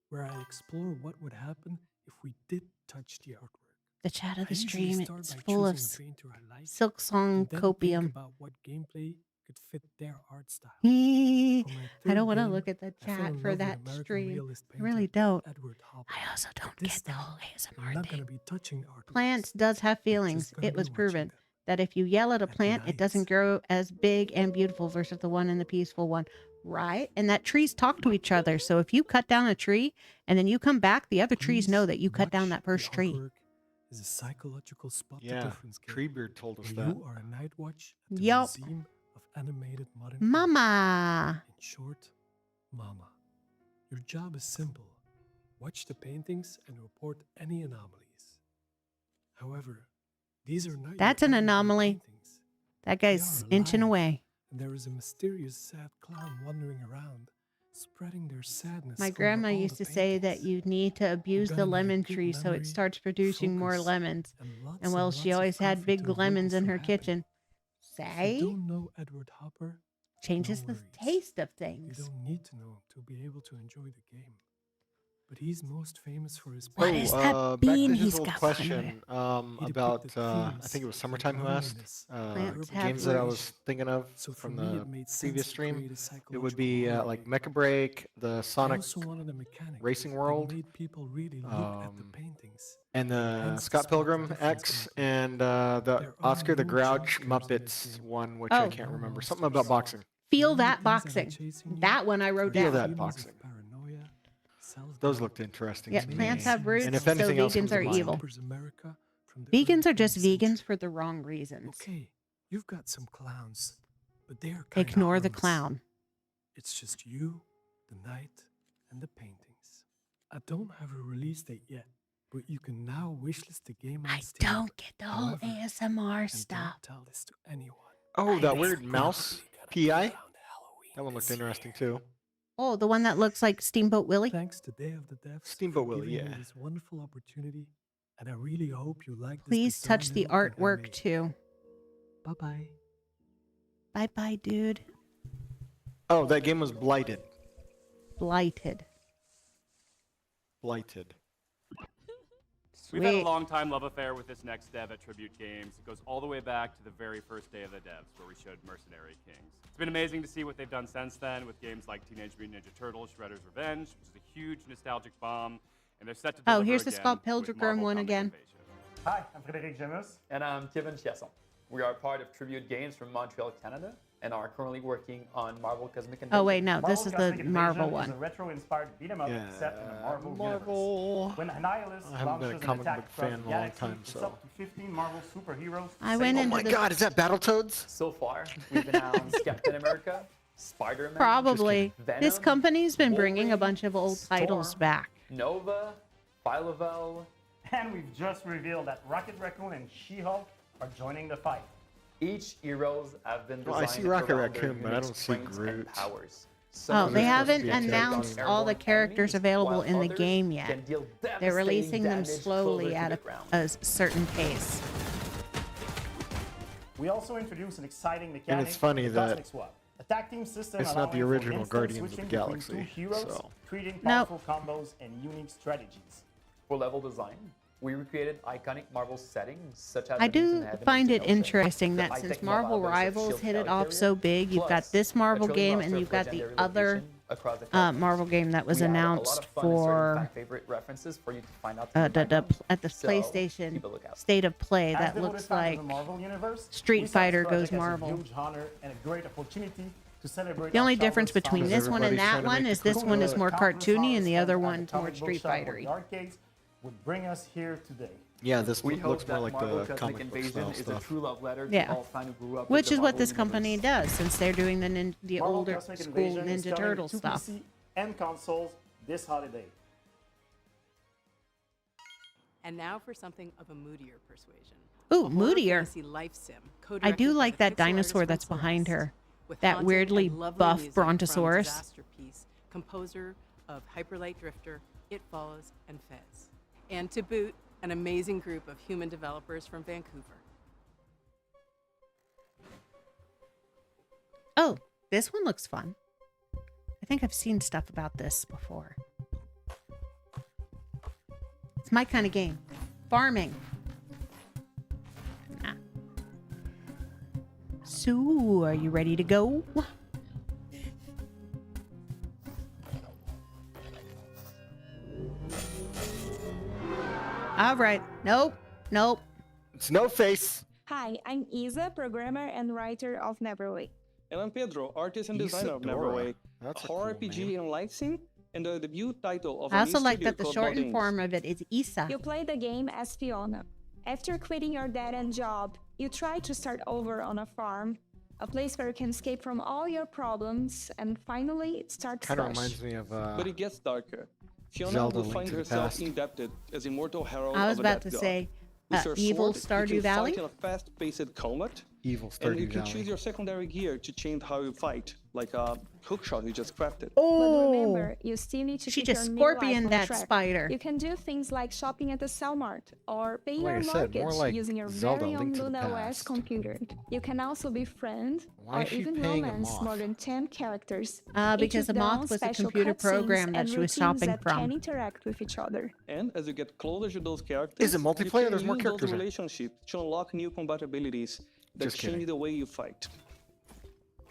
where I explore what would happen if we did touch the artwork. The chat of the I usually stream, start it's by full of choosing a painter I like, silk song and then copium. think about what gameplay could fit their art style. I For my don't third want to game, look at the I fell chat in for love with that American stream. realist I really painter don't. Edward Hopper. I also don't This get the time, whole I'm ASMR not thing. gonna be touching art. Plants does have feelings. gonna It be was watching proven that if you yell at a plant, it doesn't grow as big and beautiful versus the one in the peaceful one. Right? And that trees talk to each other. So if you cut down a tree and then you come back, the other trees know that you cut down that first tree. Is a psychological spot the Yeah, difference game, Treebeard told us where that. you are a night watch at the Yup. Museum of Animated Modern Mama. In short, Mama. Your job is simple. Watch the paintings and report any anomalies. However, these are not That's your an everyday anomaly. paintings. That They guy's are inching alive, away. and there is a mysterious sad clown wandering around, spreading their sadness. My over grandma all used the to say that paintings. you need to abuse You're the gonna need lemon good tree so it memory, starts producing more focus, lemons. lots And well, and she lots of always had comfort big to avoid lemons this in from her happening. kitchen. If you Say? don't know Edward Hopper, Changes no the worries. taste of You things. don't need to know to be able to enjoy the game. But he's most famous for his What paintings. is that Back bean to his he's old got question He about, depicted I themes think it was like Summertime who asked, loneliness, Plants have games that I roots. was thinking of So for from me, the it made sense previous to stream. create a It psychological would be horror like game. Mecha Break, the I Sonic also wanted a mechanic Racing that World, made people really look at the paintings. and the Hence the Scott spot Pilgrim difference X, gameplay. and the There are Oscar the no Grouch cheat codes in this Muppets game. one, which I Oh. can't No remember. Something monsters. about boxing. Feel The only that things that are boxing. chasing you That one I wrote Feel down. that feelings boxing. of paranoia, Those self-doubt, looked interesting Yeah, to me. plants have roots, And if so anything else vegans comes to are mind. evil. Hopper's America from the Vegans early are just 20th vegans century. for the wrong reasons. Okay, you've got some clowns, but they are kind of Ignore the harmless. clown. It's just you, the night, and the paintings. I don't have a release date yet, but you can now wishlist the game on Steam. Don't get the whole However, ASMR and stuff. don't tell this to anyone. Oh, that It's weird mouse probably gonna PI? come around Halloween That one looked this year. interesting too. Oh, the one that looks like Steamboat Willie? Thanks to Day of the Devs Steamboat for Willie, giving me yeah. this wonderful opportunity, and I really hope you like this Please bizarre touch the little thing I artwork made. too. Bye-bye. Bye-bye, dude. Oh, that game was Blighted. Blighted. Blighted. We've had a Sweet. long-time love affair with this next dev at Tribute Games. It goes all the way back to the very first day of the devs, where we showed Mercenary Kings. It's been amazing to see what they've done since then with games like Teenage Mutant Ninja Turtles: Shredder's Revenge, which is a huge nostalgic bomb, and they're set to Oh, deliver here's the again Scott with Pilgrim Marvel one Comic again. Invasion. Hi, I'm Frédéric Gemus. And I'm Kevin Chiasson. We are part of Tribute Games from Montreal, Canada, and are currently working on Marvel Cosmic Invasion. Oh, wait, no, this is the Cosmic Invasion Marvel is one. a retro-inspired beat-em-up Yeah, set in the Marvel Marvel. universe. When Annihilus I haven't been a launches an comic attack book across fan in the a long galaxy, time, it's so. up to 15 Marvel superheroes. I went Oh into my the... god, is that Battletoads? So far, we've announced Captain America, Spider-Man, Probably. Venom, This company's been bringing a Wolverine, bunch of old titles Storm, back. Nova, Phyla-Vell, and we've just revealed that Rocket Raccoon and She-Hulk are joining the fight. Each heroes have been Well, I designed see Rocket around their Raccoon, but I unique don't see strengths and Groot. powers. Oh, of they them are haven't supposed to be announced attacked all the airborne characters enemies, available while in the others game yet. can deal They're devastating releasing them damage slowly closer to at the a ground. certain pace. We also introduced an exciting mechanic. it's funny the that Cosmic Swap. A tag team system it's not the allowing for original instant Guardians of the switching between Galaxy, two heroes, so. creating Nope. powerful combos and unique strategies. For level design, we recreated iconic Marvel settings such as I the Mutants do in Heaven find and it Ocean, interesting the that high-tech since Marvel mobile version of Rivals Shield hit it off Helicarrier, so big, you've got plus this Marvel a thrilling game roster and of you've got the legendary other location across the characters. Marvel game that was We added a lot announced of fun and certain for fan favorite references for you to find out at the So, PlayStation keep a lookout. State of Play As that devoted looks fans of like the Marvel universe, Street we saw Fighter this goes project as a Marvel. huge honor and a great opportunity to celebrate The our only difference childhood's between founders. this one and Everybody's that trying to one make is the this one is Countless more cartoony and the fans other at the one's more comic book Street shop or the Fighter-y. arcades would bring us here today. Yeah, this We looks hope more that like Marvel the Cosmic comic book Invasion style is a stuff. true love letter to Yeah. all fans who grew up with Which the is what Marvel this universe. company does since they're doing the Marvel older Cosmic school Invasion is Ninja coming Turtle to stuff. PC and consoles this holiday. And now for something of a moodier persuasion. Ooh, A horror moodier. fantasy life sim, I co-directed do by like the that pixel dinosaur artist that's from behind Celeste, her. with That haunting weirdly and lovely buff music from brontosaurus. Disasterpiece, composer of Hyperlight Drifter, It Follows, and Fez. And to boot, an amazing group of human developers from Vancouver. Oh, this one looks fun. I think I've seen stuff about this before. It's my kind of game. Farming. So, are you ready to go? All right. Nope. Nope. It's no face. Hi, I'm Isa, programmer and writer of Neverwake. And I'm Pedro, artist and designer of Neverwake, a horror RPG and live sim, and the debut title of I a also new like studio that the called shortened Baldings. form of it is Isa. You play the game as Fiona. After quitting your dead-end job, you try to start over on a farm, a place where you can escape from all your problems, and finally it starts Kind of fresh. reminds me of But it gets darker. Fiona Zelda will Link find to the herself Past. indebted as immortal herald I was of a about death to god. say, With her Evil sword, Stardew you can Valley? fight in a fast-paced combat, Evil and you Stardew can Valley. choose your secondary gear to change how you fight, like a hookshot you just crafted. But remember, you still need to She keep just your new life scorpioned on that track. spider. You can do things like shopping at the Cell Mart or pay Like your I said, more mortgage like using your Zelda very own Link to the Luna OS Past. computer. You can also befriend Why or is she even paying a romance moth? more than 10 characters. Because Each with the their moth own was a special computer cutscenes program that and she was routines shopping that from. can interact with each other. And as you get closer to those characters, Is it multiplayer? you There's can more use characters those in it. relationships to unlock new combat abilities that Just change kidding. the way you fight.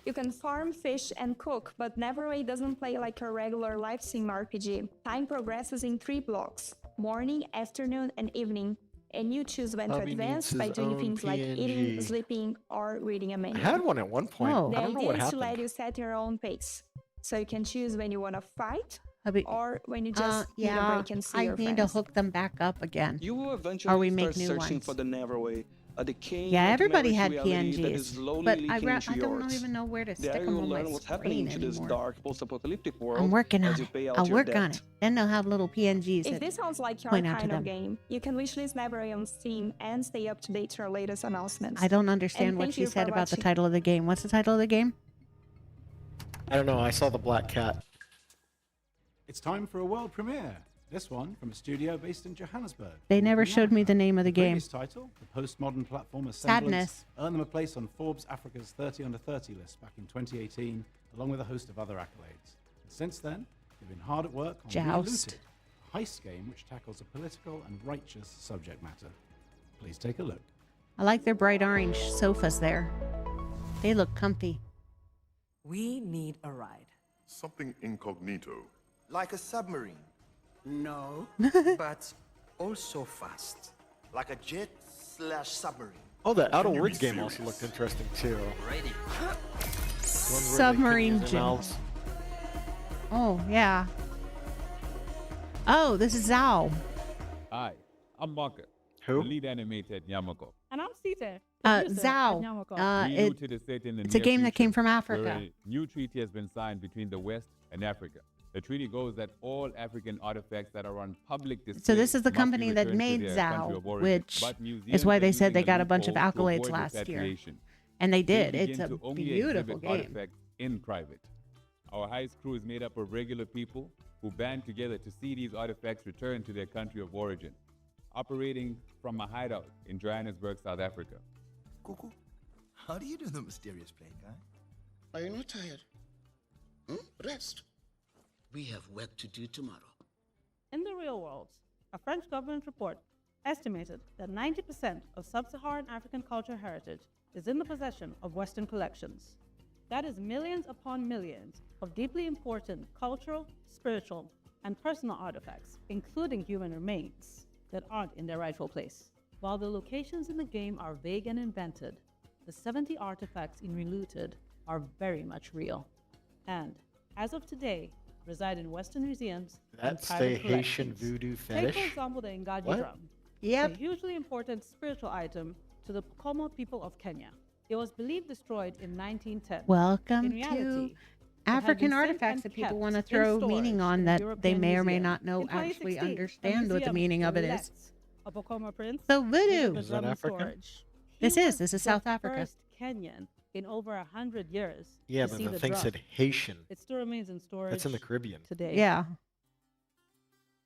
You can farm, fish, and cook, but Neverway doesn't play like a regular live sim RPG. Time progresses in 3 blocks: morning, afternoon, and evening. And you choose when to Hubby advance needs by his doing own things like eating, PNG. sleeping, or reading a I menu. had one at one point. Oh. The I don't know idea what is to happened. let you set your own pace. So you can choose when you want to fight Hubby- or when you just need a yeah, break and see I your need friends. to hook them back up again. You will eventually Or we start make new searching ones. for the Neverway, a decaying Yeah, everybody had nightmarish reality that is PNGs, slowly but leaking into I don't yours. even know where to stick There them you'll on my learn what's happening screen to this anymore. dark post-apocalyptic world I'm working as on you it. pay out I'll your work debt. on it. Then they'll have little PNGs If that this sounds like your point out to kind of them. game, you can wishlist Neverway on Steam and stay up to date to our latest announcements. I don't understand And what thank she you said for about the watching. title of the game. What's the title of the game? I don't know. I saw the black cat. It's time for a world premiere. This one from a studio based in Johannesburg. They never showed me the name of the game. Previous title, the postmodern platformer Sadness. Semblance, earned them a place on Forbes Africa's 30 Under 30 list back in 2018, along with a host of other accolades. And since then, they've been hard at work on Joust. Relooted, a heist game which tackles a political and righteous subject matter. Please take a look. I like their bright orange sofas there. They look comfy. We need a ride. Something incognito. Like a submarine. No, but also fast. Like a jet/submarine. Oh, that Outer Can you Worlds be game also serious? looked interesting too. Ready. The ones where they Submarine couldn't use their gym. mouths. Oh, yeah. Oh, this is Zao. Hi, I'm Marker, Who? the lead animator at Yamako. And I'm Sita. Zao. Relooted is set in the It's a near game that future, came from where Africa. a new treaty has been signed between the West and Africa. The treaty goes that all African artifacts that are on public display So this is the must be company that returned to made their country Zao, of origin. which But is museums why are they said using they got a bunch of loophole to accolades avoid last year. repatriation. And they They did. It's begin a to only beautiful exhibit game. artifacts in private. Our heist crew is made up of regular people who band together to see these artifacts returned to their country of origin, operating from a hideout in Johannesburg, South Africa. Cuckoo, how do you do the mysterious play, guy? Are you not tired? Rest. We have work to do tomorrow. In the real world, a French government report estimated that 90% of sub-Saharan African cultural heritage is in the possession of Western collections. That is millions upon millions of deeply important cultural, spiritual, and personal artifacts, including human remains, that aren't in their rightful place. While the locations in the game are vague and invented, the 70 artifacts in Relooted are very much real, and, as of today, reside in Western museums and That's private the Haitian collections. voodoo Take, for fetish. example, the Ngaji What? drum. Yep. A hugely important spiritual item to the Pokomo people of Kenya. It was believed destroyed in 1910. Welcome In to reality, it African had been artifacts sent that and people kept want to in throw meaning storage on in that the they European may or may Museum. not know In actually 2016, a understand what the museum meaning of it is. left a Pokomo prince So with voodoo. the Is that drum in Africa? storage. This He is. was This is the South Africa. First Kenyan in over 100 years. Yeah, to but see the the thing drum. said Haitian. It still remains in storage. That's in the Caribbean. Today. Yeah.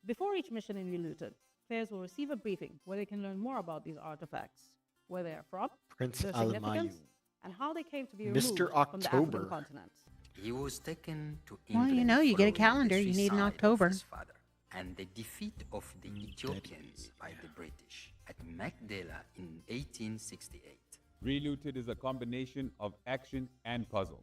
Before each mission in Relooted, players will receive a briefing where they can learn more about these artifacts, where they are from, Prince their Alamayu. significance, and how they came to be removed Mr. from the African October. continent. He was taken to Well, England you know, you get a following the calendar. You need an suicide of October. his father and the defeat of the Ethiopians by the British at Magdala in 1868. Relooted is a combination of action and puzzle.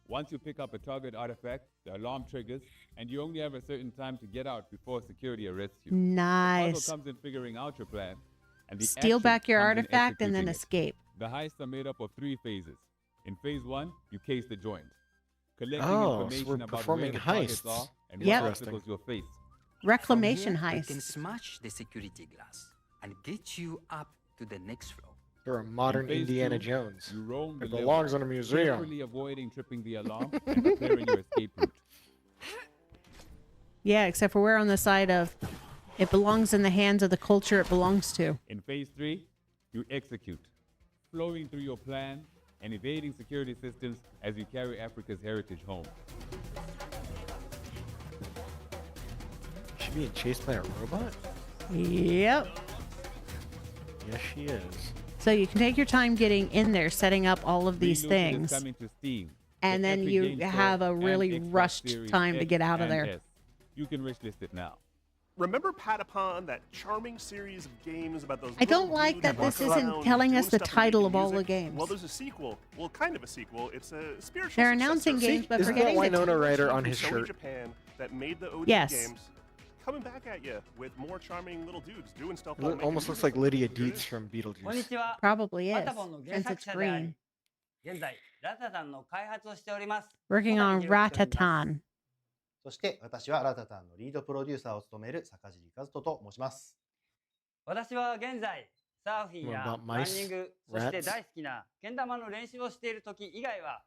Once you pick up a target artifact, the alarm triggers, and you only have a certain time to get out before security arrests you. The Nice. puzzle comes in figuring out your plan, and the Steal action back your comes in artifact and then executing it. escape. The heists are made up of 3 phases. In phase 1, you case the joint, collecting Oh, so information we're about where performing the targets heists. are and Yep. what obstacles you'll face. Reclamation From here, we can heist. smash the security glass and get you up to the next floor. You're a modern In phase Indiana 2, Jones. You roam the It level, belongs in a museum. carefully avoiding tripping the alarm and preparing your escape route. Yeah, except for we're on the side of it belongs in the hands of the culture it belongs to. In phase 3, you execute, flowing through your plan and evading security systems as you carry Africa's heritage home. She being chased by a robot? Yep. Yes, she is. So you can take your time getting in there, setting up all of these Relooted is things, coming to Steam, and the then Epic you Games Store, have a and really Xbox rushed Series time to X get out of and there. S. You can wish list it now. Remember Patapon, that charming series of games about those I don't little like dudes that this walking isn't around telling us doing the stuff and title making of all the music? games. Well, there's a sequel. Well, kind of a sequel. It's a spiritual They're successor. announcing games, but Isn't that forgetting the Winona title. Ryder on From his Sony shirt? Japan that made the OG Yes. games, coming back at you with more charming little dudes doing stuff. It while making almost looks music. like Lydia Here it Dietz is. from Beetlejuice. こんにちは。 Probably is, パタボンの原 since 作 it's 者であり、 green. 現在ラタタンの開発をしております。 Working 小 on 谷博之と言います Ratatan. そして私はラタタンのリードプロデューサーを務める坂尻和人と申します。私は現在サーフィン What や about ラン mice? ニング、そして Rats? 大好きなけん玉の練習をしている時以外は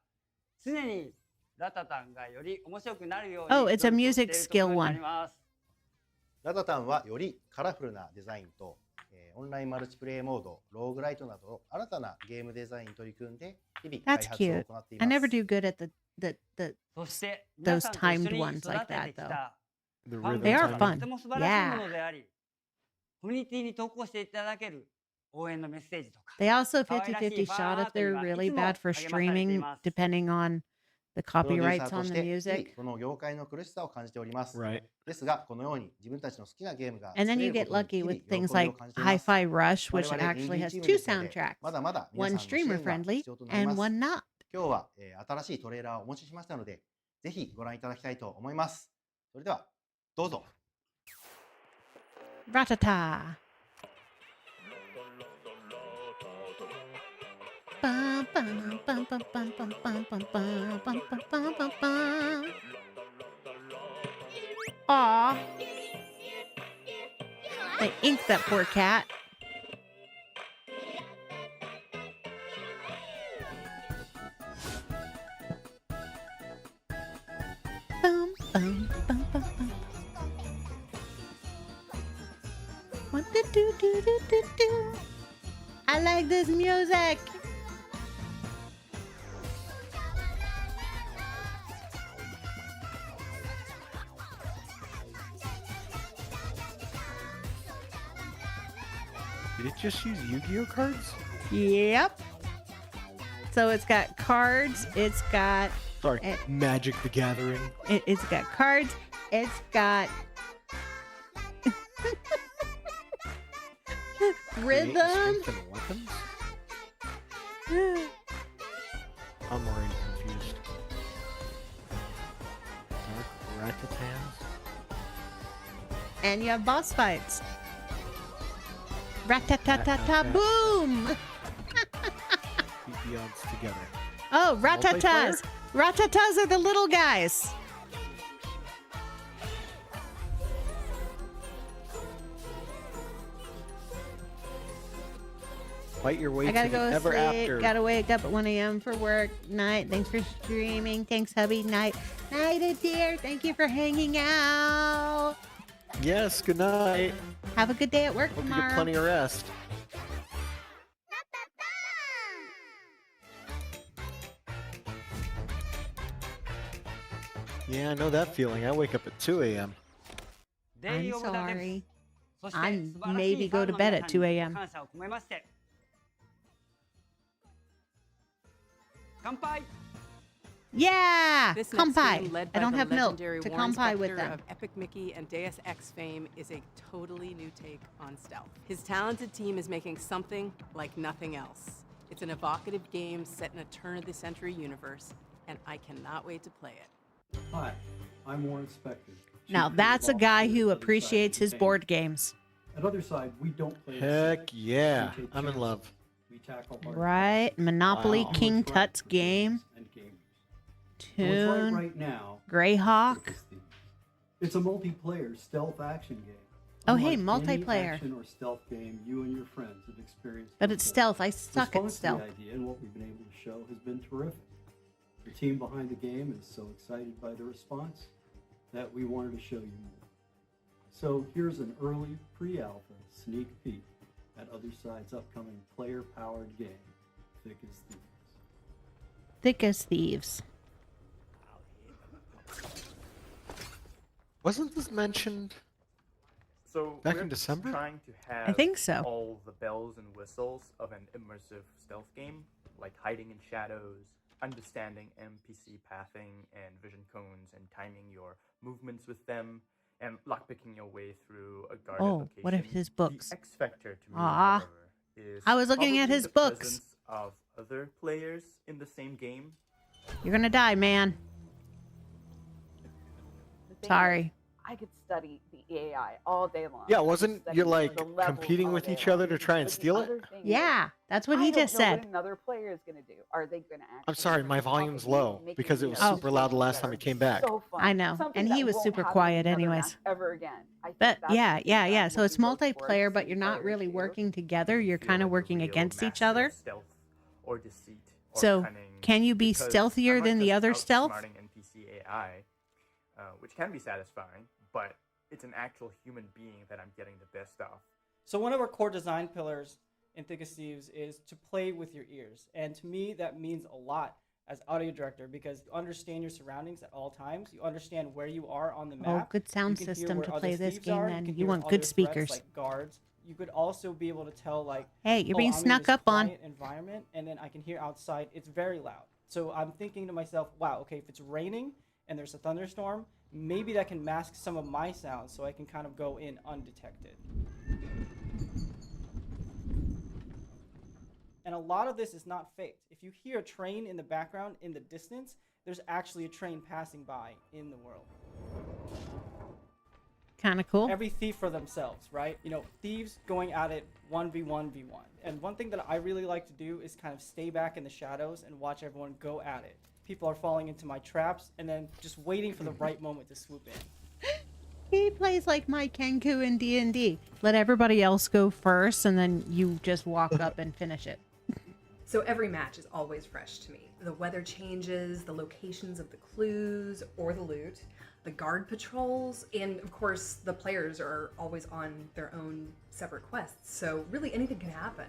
常にラタタンがより面白くなるように Oh, it's a 努力をしてい music るとこ skill ろになり one. ます。ラタタンはよりカラフルなデザインと、オンラインマルチプレイモード、ローグライトなど新たなゲームデザインに取り組んで日々開 That's 発を cute. 行ってい I ま never す。 do good at the そして皆 those さんと一緒 timed に ones 育 like て that てき though. た The ファン rhythm they areが timing. fun. とても素晴らしいも Yeah. のであり、コミュニティに投稿していただける応援のメッセージとか They also 可愛らしい 50-50 ファン shot ア if ートに they're はい really つも bad for 励まされてい streaming ます。 depending on the プロデュー copyrights サーと on し the て日 music. 々この業界の苦しさを感じております。 Right. ですがこのように自分たちの好きなゲームが And 作 then れ you る get ことに lucky 日 with 々 things 喜びを like 感じています Hi-Fi Rush, which 我々 actually has インディーチーム two ですので soundtracks. まだまだ皆 One さんの支援 streamer が friendly 必要となり and ます。 one not. 今日は、新しいトレーラーをお持ちしましたのでぜひご覧いただきたいと思います。それではどうぞ。 Ratata. Bum, bum, bum, bum, bum, bum, bum, bum, bum, bum, bum, bum, bum. Aw. They inked that poor cat. Bum, bum, bum, bum, bum. What do do do do do do? I like this music. Did it just use Yu-Gi-Oh cards? Yep. So it's got cards. It's got Sorry, Magic the Gathering. it's got cards. It's got Create rhythm. strength and weapons? I'm already confused. Dark Ratatans? And you have boss fights. Ratatatata boom! Keep the odds together. Oh, ratatas. Multiplayer? Ratatas are the little guys. Fight your way I gotta to the go ever sleep. after. Gotta wake up at 1 a.m. for work. Night. Thanks for streaming. Thanks, hubby. Night. Night, dear. Thank you for hanging out. Yes, good night. Have a good day at work Hope you tomorrow. get plenty of rest. Yeah, I know that feeling. I wake up at 2 a.m. I'm sorry. そして I 素晴らし maybe いファ go ン to の bed 皆 at さん 2 に a.m. 感謝を込めまして乾杯 Yeah! This next Kampai. game, led I by don't the have milk legendary to Warren kampai with Spector them. of Epic Mickey and Deus Ex fame, is a totally new take on stealth. His talented team is making something like nothing else. It's an evocative game set in a turn-of-the-century universe, and I cannot wait to play it. Hi, I'm Warren Spector. Now that's a guy who appreciates his board games. At Other Side, we don't play. Heck yeah, I'm in love. We tackle hard Right, Monopoly, King Tut's game, and gamers. Toon, Right now, Greyhawk. it's a multiplayer stealth action game. Oh, hey, Unlike any multiplayer. action or stealth game you and your friends have experienced. But it's before. stealth. I suck at Response to stealth. The idea and what we've been able to show has been terrific. The team behind the game is so excited by the response that we wanted to show you more. So here's an early pre-alpha sneak peek at Other Side's upcoming player-powered game, Thick as Thieves. Thick as thieves. Wasn't this mentioned So back we're in December? trying to have I think so. all the bells and whistles of an immersive stealth game, like hiding in shadows, understanding NPC pathing and vision cones, and timing your movements with them, and lockpicking your way through a guarded location. What if his books? The X factor to me, Ah, however, is I was looking at probably his the books. presence of other players in the same game. You're gonna die, man. Sorry. I could study the AI all day long. Yeah, I could wasn't study you like the levels competing all with day each long. other to try and But the steal other it? thing Yeah, is, that's what I he don't just know said. What another player is going to do? Are they going to actually? I'm sorry, my volume's low because it was super loud the last time it came back. So fun. I know, Something and that he was won't super happen quiet in another anyways. match ever again. I think But that's yeah, the thing yeah, that yeah. I'm So it's looking forward multiplayer, to but you're not players really do. working together. You're kind of working against each master other. of stealth or deceit or So cunning, can you be because stealthier I'm not than the just other stealth? outsmarting NPC AI, which can be satisfying, but it's an actual human being that I'm getting the best of. So one of our core design pillars in Thick as Thieves is to play with your ears. And to me, that means a lot as audio director because you understand your surroundings at all times. You understand where you are on the map. Oh, good sound You can hear system where to other play this thieves game are. then. can You hear want other good threats speakers. like guards. You could also be able to tell like, Hey, you're oh, being I'm in snuck this up on. quiet environment, and then I can hear outside. It's very loud. So I'm thinking to myself, wow, okay, if it's raining and there's a thunderstorm, maybe that can mask some of my sounds so I can kind of go in undetected. And a lot of this is not faked. If you hear a train in the background in the distance, there's actually a train passing by in the world. Kind of cool. Every thief for themselves, right? You know, thieves going at it 1v1v1. And one thing that I really like to do is kind of stay back in the shadows and watch everyone go at it. People are falling into my traps and then just waiting for the right moment to swoop in. He plays like Mike Kenku in D&D. Let everybody else go first, and then you just walk up and finish it. So every match is always fresh to me. The weather changes, the locations of the clues or the loot, the guard patrols, and of course the players are always on their own separate quests, so really anything can happen.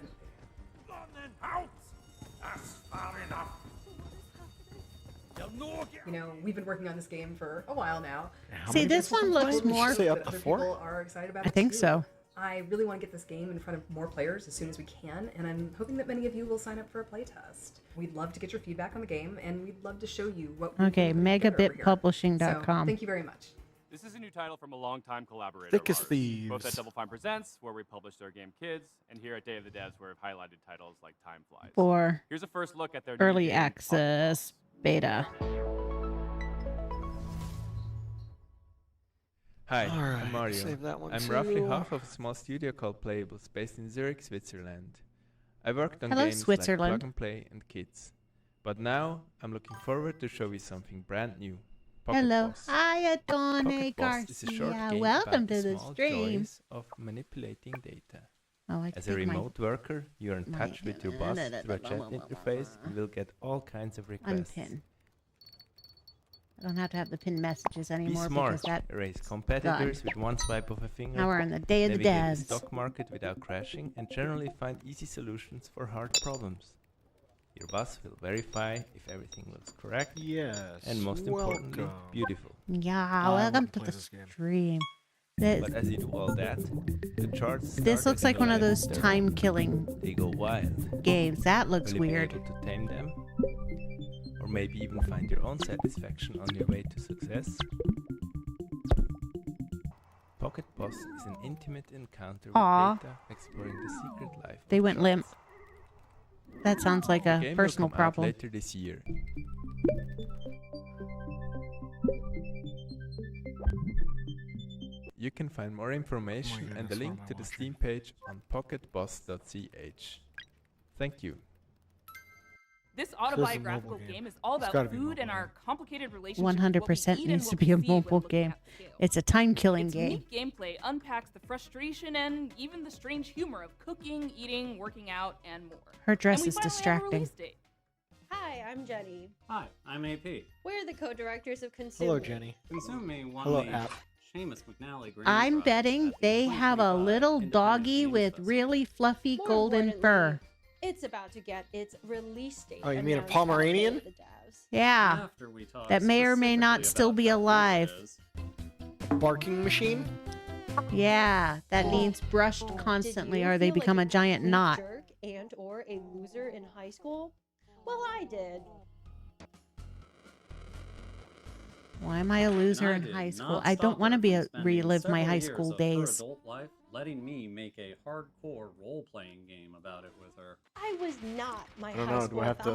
You know, we've been working on this game for a while now. See, this one looks more. Say up to 4? People are excited about I it think too. so. I really want to get this game in front of more players as soon as we can, and I'm hoping that many of you will sign up for a playtest. We'd love to get your feedback on the game, and we'd love to show you what we Okay, can put together over here. megabitpublishing.com. So, thank you very much. This is a new title from a longtime collaborator Thick of as ours, Thieves. both at Double Fine Presents, where we publish their game Kids, and here at Day of the Devs, where we've highlighted titles like Time Flies. For Here's a first look at their early new game, access beta. Hi, Alright, I'm Mario. save that one I'm too. roughly half of a small studio called Playables based in Zurich, Switzerland. I worked on Hello, games like Switzerland. Plug and Play and Kids. But now I'm looking forward to show you something brand new. Pocket Hello. Boss. Hi, Adone Pocket Boss is a short Garcia. game Welcome about to the the small stream. joys of manipulating data. Oh, I As a take my- remote worker, you're in my- touch with your boss through a chat interface and will get all kinds of requests. Unpin. I don't have to have the pin messages Be anymore smart, because that erase competitors with one swipe of a finger. Now we're on the day of the navigate devs. stock market without crashing, and generally find easy solutions for hard problems. Your boss will verify if everything looks correct. Yes. And most importantly, welcome. beautiful. Yeah, welcome wanna to play the this game. stream. But as you do all that, the charts. This start looks getting like one of alive those and time-killing they go wild. games. That looks Will you be weird. able to tame them? Or maybe even find your own satisfaction on your way to success? Pocket Boss is an intimate encounter with Aw. data exploring the secret life. They of went limp. charts. That sounds like a Game personal will come out problem. later this year. You can find more information and a link to the Steam page on pocketboss.ch. Thank you. This autobiographical game is all about food and our complicated relationship 100% needs to be a mobile game. It's a time-killing Its game. unique gameplay unpacks the frustration and even the strange humor of cooking, eating, working out, and more. Her dress And we is finally have a distracting. release date. Hi, I'm Jenny. Hi, I'm AP. We're the co-directors of Consume. Hello, Jenny. Consume Me won Hello, the app. Seamus McNally Grand I'm Prize betting they have a little doggy with really fluffy More golden fur. It's about to get its release date. Oh, you mean a announced Pomeranian? by the devs. Yeah. After we talk That may or may not still be alive. Barking machine? Yeah, that needs brushed constantly or they become a giant knot. Jerk and or a loser in high school? Well, I did. Why am I a loser in high school? I don't want to be relive my high school days. Adult life, letting me make a hardcore role-playing game about it with her. I was not my I don't high know. school Do I have to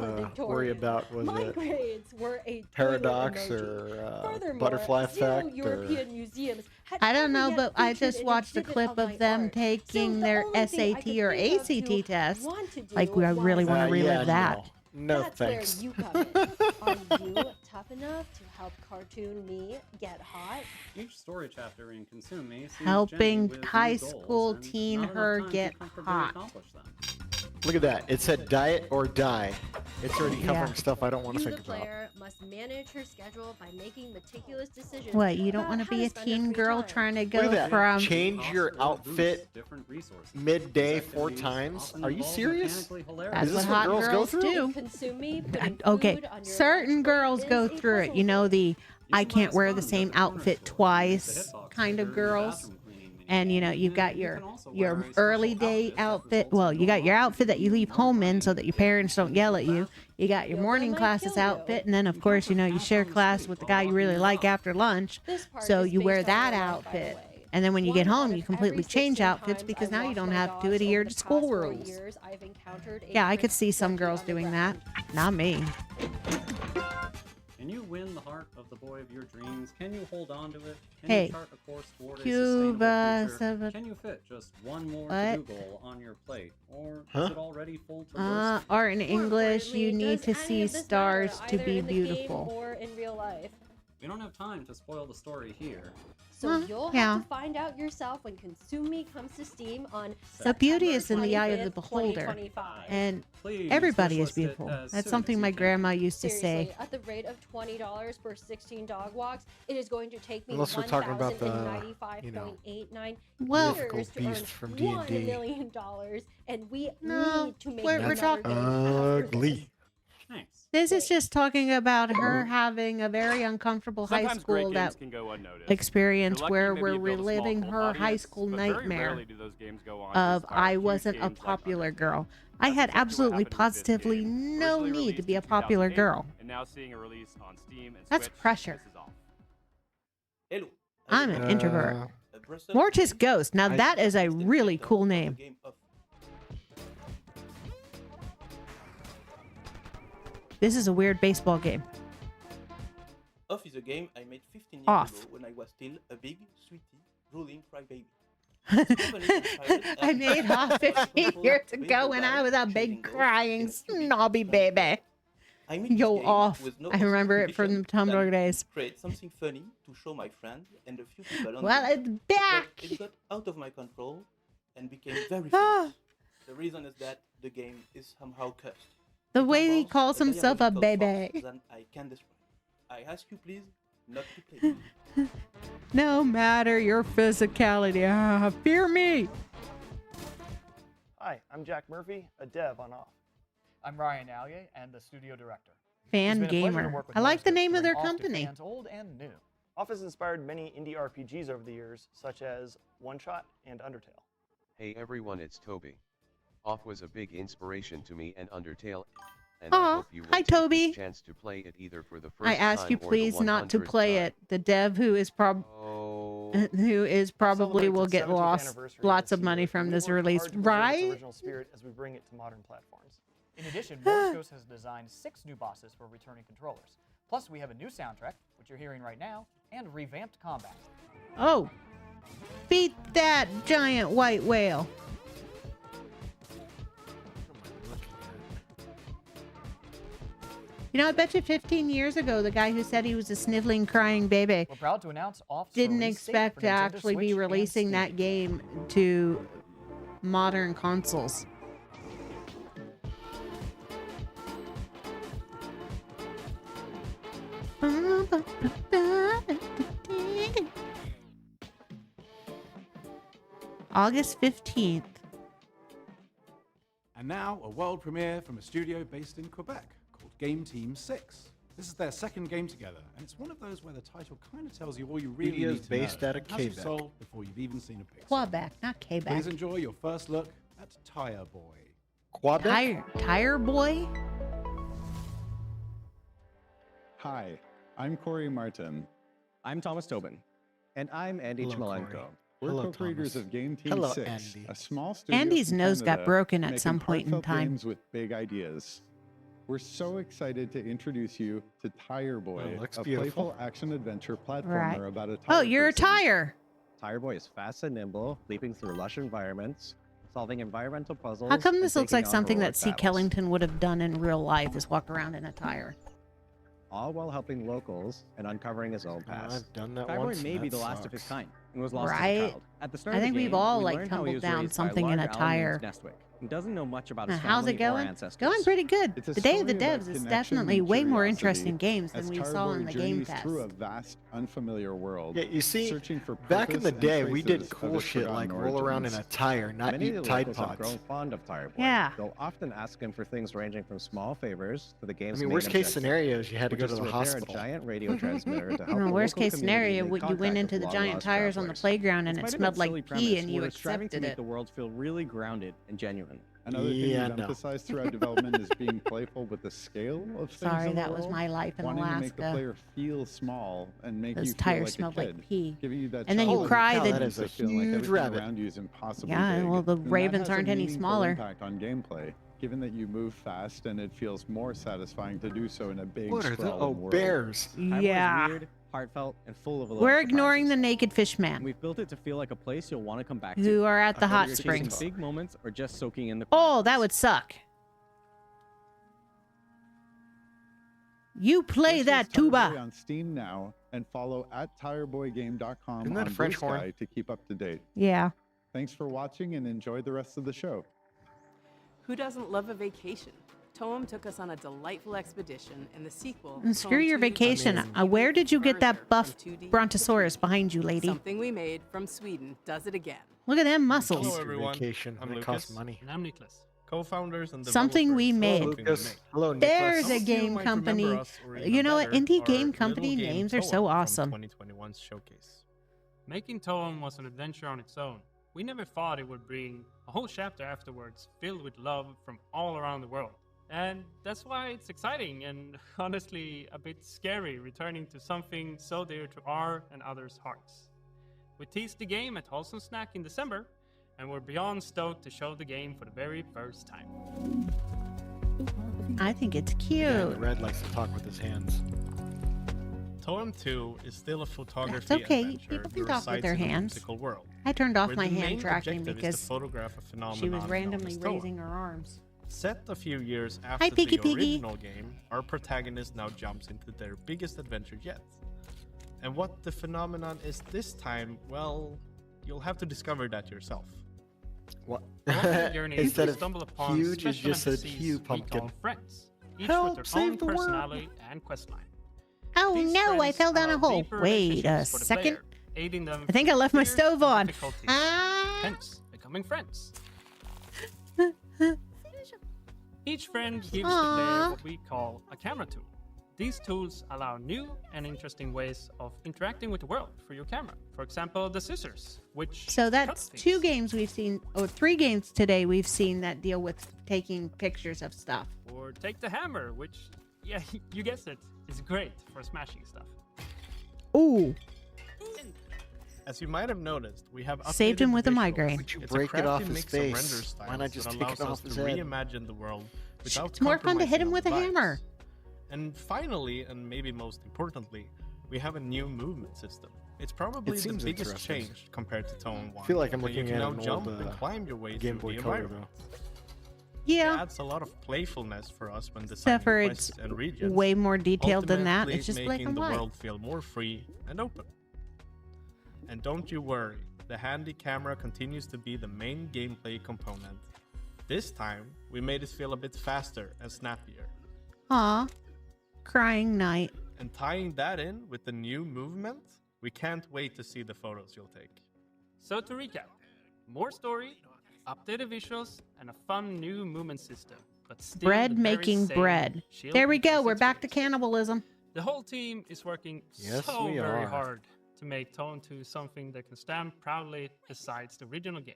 worry valedictorian. about My it grades were a paradox toilet emoji. or Furthermore, butterfly zero effect? European museums had I don't know, never but yet I just featured an watched a exhibit clip my of them art. taking So the their only thing I SAT could or think of ACT to test. want to do Like, we really want to relive that. No, That's thanks. where you come in. Are you tough enough to help cartoon me get hot? Each story chapter in Consume Me sees Helping Jenny with high new goals school and teen not enough her time to get comfortably hot. accomplish them. Look at that. It said diet or die. It's already covering Yeah. stuff I don't want to You, think the about. player, must manage her schedule by making meticulous decisions. What, you don't about want to how be a spend her teen free girl time. trying to Look go at that. from... Change your outfit Different resources. midday 4 Activities times? often Are you involve serious? mechanically hilarious That's Is what this what hot girls go girls through? do. Consume me, putting Okay, food on your certain lunch girls break go is a through it. puzzle You know, game. the I can't wear the same outfit twice kind of girls. And you know, you've got your early day outfit. Well, you got your outfit that you leave home in so that your parents don't yell at you. You got your morning classes outfit, and then of course, you know, you share class with the guy you really like after lunch. So you wear that outfit. And then when you get home, you completely change outfits because now you don't have to adhere to school rules. Yeah, I could see some girls doing that. Not me. Can you win the heart of the boy of your dreams? Can you hold on to it? Can Hey, you chart a course toward a Cuba, sustainable future? Can you fit just one more What? to-do goal on your plate? Or Huh? is it already full to burst? Art and English, you need to Does any see of this stars matter, to either be in the game beautiful. or in real life? We don't have time to spoil the story here. So you'll yeah. have to find out yourself when Consume Me comes to Steam on The beauty is in the eye of the 25th, beholder. 2025. And Please everybody is wishlist it beautiful. as That's soon something as you my can. grandma used to Seriously, say. at the rate of $20 for 16 dog walks, it is going to take me Unless we're talking about the, 1,095.89 Well- years to beast earn from $1 D&D. million, and we No, need to make we're another talking- game after this. Ugly. Thanks. This is just talking about her having a very uncomfortable high Sometimes school great that games can go unnoticed. experience You're lucky where maybe we're you build a small reliving cult her high audience, school but very nightmare rarely do those games go on to of inspire I huge wasn't a games like popular Undertale. girl. I had That's exactly what absolutely happened with this positively game. no Originally need to released be a in popular 2008, girl. And now seeing a release on Steam and That's Switch, pressure. this is off. Hello. I'm an introvert. Brussels Mortis Ghost. Now I- that is a really cool name. game of This is a weird baseball game. Off is a game I made 15 years Off. ago when I was still a big, sweetie, drooling crybaby. I made off 15 years ago when I was a big crying snobby baby. I made this Yo, game off. with no I remember it from the ambition Tumblr than days. to create something funny to show my friend and a few people on Well, the it's back. But it got out of my control and became very Ah. famous. The reason is that the game is somehow cursed. The It way he involves calls himself a diabolical baby. force than I can describe. I ask you please not to play. No matter your physicality, fear me. Hi, I'm Jack Murphy, a dev on Off. I'm Ryan Allier and the studio director. Fan It's been a pleasure to gamer. work with I like the Monsters name to of their bring Off to company. Fans old and new. Off has inspired many indie RPGs over the years, such as One Shot and Undertale. Hey everyone, it's Toby. Off was a big inspiration to me and Undertale, and Aw, I hope you will hi, take Toby. this chance to play it either for the first I ask time you or the please not to 100th play time. it. The dev who is probably will its get 70th lost anniversary lots this of money year, from and we this worked release, hard to preserve its right? original spirit as we bring it to modern platforms. In addition, Morse Ghost has designed 6 new bosses for returning controllers. Plus, we have a new soundtrack, which you're hearing right now, and revamped combat. Oh. Beat that giant white whale. You know, I bet you 15 years ago, the guy who said he was a sniveling, crying baby We're proud to announce Off's didn't release date expect for to Nintendo actually be Switch releasing and that game to modern consoles. August 15th. And now, a world premiere from a studio based in Quebec called Game Team 6. This is their second game together, and it's one of those where the title kind of tells you all you really Studio's need to based know. out of It has you Quebec. sold before you've even seen a picture. Quebec, not Quebec. Please enjoy your first look at Tire Boy. Tire Boy? Hi, I'm Corey Martin. I'm Thomas Tobin. And I'm Andy Hello, Chmalenko. Corey. We're Hello, co-creators Thomas. of Game Team Hello, 6, Andy. a small studio Andy's from nose got Canada broken at making some point in heartfelt time. games with big ideas. We're so excited to introduce you to Tire Boy, Oh, looks a beautiful. playful action-adventure platformer Right. about a tire Oh, you're a person. tire. Tire Boy is fast and nimble, leaping through lush environments, solving environmental puzzles. How come and this looks taking like on something heroic that C. battles, Kellington would have done in real life, is walk around in a tire? all while helping locals and uncovering his own past. I've done that Tire Boy once, may and be that the last of his sucks. kind and was lost as a Right? child. At the start I of the think we've game, all, we like, learned how he tumbled was down raised by something in a large Alan tire. Nestwick. He doesn't know much about his How's family it going? or ancestors. Going pretty good. It's a The Day of the story about Devs is connection definitely and way more curiosity interesting games than as we Tire saw Boy in the Game journeys Fest. through a vast, unfamiliar world. Yeah, you see, searching for back in purpose the and day, we did traces of cool his shit like forgotten roll around in a origins. tire, not Many eat of the Tide locals have Pods. grown fond of Tire Boy. Yeah. They'll often ask him for things ranging from small favors to the I game's mean, main worst case objective, scenarios, you had to which go is to the repair hospital. a giant radio transmitter to help In the the worst local case community scenario, make you went contact into with the long giant lost tires on the travelers. playground and It's it might have smelled been a like silly pee premise, and you we're striving to accepted make it. the world feel really grounded and genuine. Another thing Yeah, we've no. emphasized throughout development is being playful with the scale of things Sorry, in the that was world, my life in wanting to make the Alaska. player feel small and make Those you feel tires like smelled a like kid, pee. giving you that And then you childlike cry cow, that- that is a of feeling like huge everything rabbit. around you is impossibly Yeah, big. well, the And that ravens has a aren't any meaningful smaller. impact on gameplay, given that you move fast and it feels more satisfying to do so in a big What are the sprawling world. bears? Tire Boy is Yeah. weird, heartfelt, and full of We're ignoring the naked fish And man, we've built it to feel like a place you'll want to come back to. who are at the whether hot you're chasing springs. big moments or just soaking in the Oh, that would suck. You play Purchase that Tire Boy tuba. on Steam now and follow at tireboygame.com Isn't that on a French Blue horn? Sky to keep up to date. Yeah. Thanks for watching and enjoy the rest of the show. Who doesn't love a vacation? Toem took us on a delightful expedition, and the sequel. And screw Toem your 2 vacation. takes us Where did you get further that buff from 2D brontosaurus behind you, lady? Something we made from Sweden does it again. Look at them muscles. Hello, everyone. Vacation. I'm It Lucas. costs money. And I'm Nicholas. Co-founders and Something we made. Lucas. Hello, There's Nicholas. a game company. You know what? Indie game company names are so awesome. 2021's showcase. Making Toem was an adventure on its own. We never thought it would bring a whole chapter afterwards filled with love from all around the world. And that's why it's exciting and honestly a bit scary returning to something so dear to our and others' hearts. We teased the game at Wholesome Snack in December, and we're beyond stoked to show the game for the very first time. I think it's Yeah, cute. Red likes to talk with his hands. Toem 2 is still a photography That's okay. adventure People can that talk with resides their in a hands. whimsical world, I turned off where my the hand main tracking objective is because to photograph a phenomenon she was known randomly as Toem. raising her arms. Set a few years after Hi, Piggy the Piggy. original game, our protagonist now jumps into their biggest adventure yet. And what the phenomenon is this time, well, you'll have to discover that yourself. What? Along the journey, Instead we of stumble upon huge, it's special just a NPCs huge we pumpkin. call friends, each Help, with their save own the world. personality and questline. Oh These no, I friends fell down a allow hole. deeper Wait a relationships for the second. player, aiding them I think I left my through stove on. difficulties, Ah. hence becoming friends. Each friend gives the player Aw. what we call a camera tool. These tools allow new and interesting ways of interacting with the world through your camera. For example, the scissors, which So cut that's things. 2 games we've seen, or 3 games today we've seen that deal with taking pictures of stuff. Or take the hammer, which, yeah, you guessed it, is great for smashing stuff. Ooh. As you might have noticed, we have Saved updated him the with a visuals. migraine. Would you It's break a it crafty off his mix of face? render Why styles not just that take allows it us off to his head? reimagine the world without It's more fun to hit him compromising with a on hammer. vibes. And finally, and maybe most importantly, we have a new movement system. It's probably the seems biggest interesting. change compared to Tone 1. I feel like I'm where you looking can at now an jump old and climb your way Game through Boy the Color, environment. Yeah. It adds a lot of playfulness for us when designing Except for quests it's and regions. way more detailed than that. ultimately It's just black making and the white. world feel more free and open. And don't you worry, the handy camera continues to be the main gameplay component. This time, we made it feel a bit faster and snappier. Aw. Crying night. And tying that in with the new movement, we can't wait to see the photos you'll take. So to recap, more story, updated visuals, and a fun new movement system. But still Bread the very making same bread. Shield There we go. Plus We're back to experience. cannibalism. The whole team is working Yes, so we very are. hard to make Tone 2 something that can stand proudly besides the original game,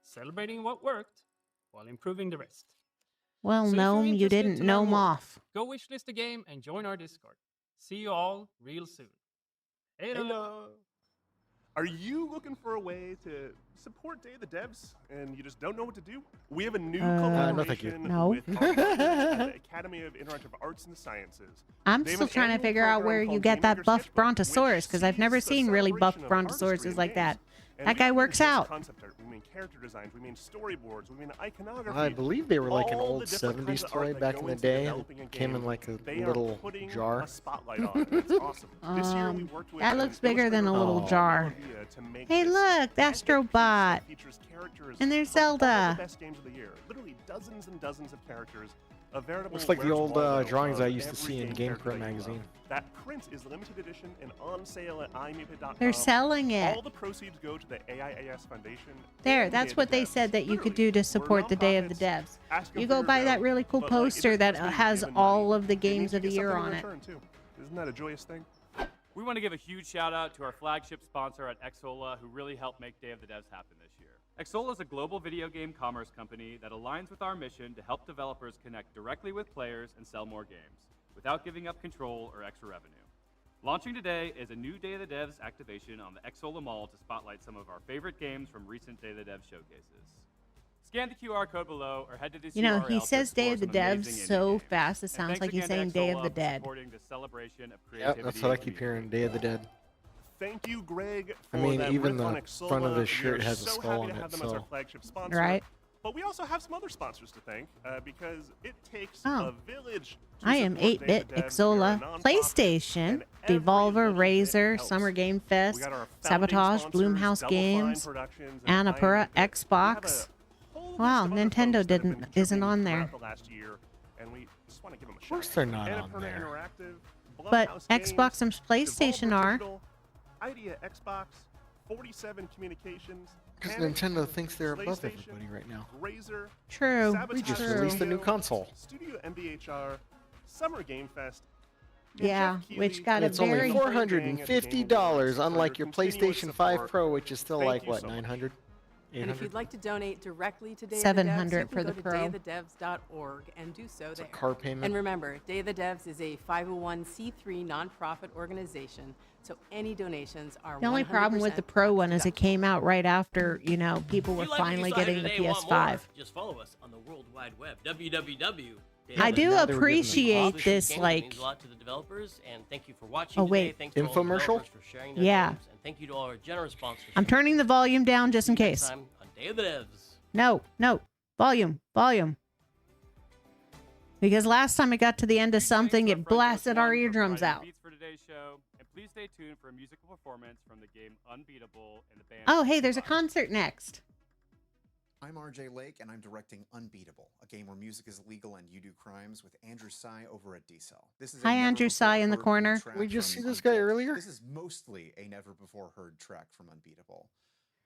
celebrating what worked while improving the rest. Well, So if you're gnome, you interested didn't to know gnome more, off. Go wishlist the game and join our Discord. See you all real soon. Hey, Are you looking for a way to support Day of the Devs and you just don't know what to do? We have a new no, thank you. collaboration No. with our partners at the Academy of Interactive Arts and Sciences. I'm They have still an trying to annual figure out program where you called get Game that Maker buff Sketchbook, brontosaurus, because I've never which seen sees really the buff celebration of artistry brontosauruses in like that. games. And That we guy don't mean works just out. Concept art. We mean character designs. We mean storyboards. We mean iconography. I believe they were like an all old the different 70s kinds of toy art that back go in the into day. developing a It came in game. like a They are little putting jar. a spotlight on it. It's awesome. This year we worked with That an looks bigger than a illustrator little called jar. Ylvie to make Hey, this look, Astrobot. features characters And there's from all the Zelda. best games of the year. Literally dozens and dozens of characters. A veritable Looks like the Where's old Waldo drawings of I used to every see in game Game character Pro that you magazine. love. That print is limited edition and on sale at iMuppet.com. They're selling it. All the proceeds go to the AIAS Foundation. There, and that's Day of what the they Devs. said that you could Literally, do to support the Day of the Devs. You go buy that really cool poster that has all of the games of the year on it. Isn't that a joyous thing? We want to give a huge shout out to our flagship sponsor at Xsola, who really helped make Day of the Devs happen this year. Xsola is a global video game commerce company that aligns with our mission to help developers connect directly with players and sell more games, without giving up control or extra revenue. Launching today is a new Day of the Devs activation on the Xsola Mall to spotlight some of our favorite games from recent Day of the Devs showcases. Scan the QR code below or head to this You know, URL he to says Day explore of the some Devs amazing indie so games. fast it And sounds thanks like he's again to saying Day of Xsola the for Dead. supporting this celebration of Yep, creativity that's what I and keep community. hearing, Day of the Dead. Thank you, Greg, I for mean, that even riff on the Xsola. front of his We shirt are has a so skull happy on to it, have them as so- our flagship sponsor. Right. But we also have some other sponsors to thank because it takes Oh. a village to I am support Day 8-bit, of the Devs. We are a Xsola, nonprofit, PlayStation, and every Devolver, little bit Razer, helps. Summer Game We Fest, got our founding Sabotage, sponsors, Bloomhouse Double Fine Games, Productions, and Annapurna, Pioneer Bit. We have Xbox. a whole Wow, list of other Nintendo folks that have been isn't contributing on there. throughout the last year, and we just want to give them a Of course shout. they're not on Annapurna there. Interactive, But Blumhouse Xbox and Games, PlayStation Devolver are. Digital, Idea Xbox, 47 Communications, Because Panic, Nintendo thinks they're above PlayStation, everybody right now. Razer, True. Sabotage We just True. released a new Studio, console. Studio MVHR, Summer Game Fest, and Yeah, Jeff which Keighley, got And a it's only very. $450, unlike your PlayStation 5 Pro, which is still Thank like, you what, so much. 900? And if 800? you'd like to donate directly to Day of the Devs, 700 you can for go the to Pro. dayofthedevs.org and do so It's a there. car payment. And remember, Day of the Devs is a 501c3 nonprofit organization, so any donations are The only problem with the 100% Pro one is it came out right after, you know, people were If you like what you finally saw here getting the today and want PS5. more, just follow us on the World Wide Web, www. I do now they were giving them appreciate This this, game like, means a lot to the developers, and thank you for watching Oh, today. wait. Thanks to all the Infomercial? developers for sharing their Yeah. games, and thank you to all our generous sponsors. I'm turning the volume down just in case. Time on Day of the Devs. No, volume. Because last time it got to the end of something, it blasted our eardrums out. Beats for today's show, and please stay tuned for a musical performance from the game Unbeatable and the band. Oh, hey, there's a concert next. I'm RJ Lake, and I'm directing Unbeatable, a game where music is legal and you do crimes, with Andrew Tsai over at D-Cell. This is a Hi, never Andrew before Tsai in the heard corner. new track We just from see this guy Unbeatable. earlier? This is mostly a never-before-heard track from Unbeatable.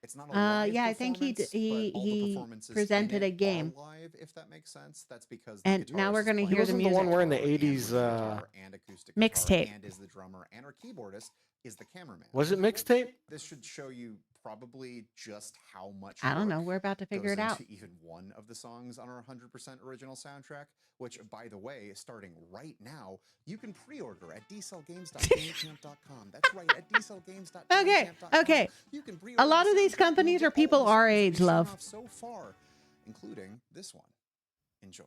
It's not a live Yeah, I think he performance, he but all the he performances in presented it a game. are live, if that makes sense. That's because the And now we're guitarist gonna is hear the playing Wasn't the one music. wearing the and 80s guitar and acoustic guitar Mixtape. and is the drummer, and our keyboardist is the cameraman. Was it mixtape? This should show you probably just how much I don't know. work We're about to figure goes it out. into even one of the songs on our 100% original soundtrack, which, by the way, starting right now, you can pre-order at dcellgames.bandcamp.com. That's right, at dcellgames.bandcamp.com. Okay. You can pre-order A lot the of these soundtrack and companies you'll are get all people the our songs age, we've shown love. off so far, including this one. Enjoy.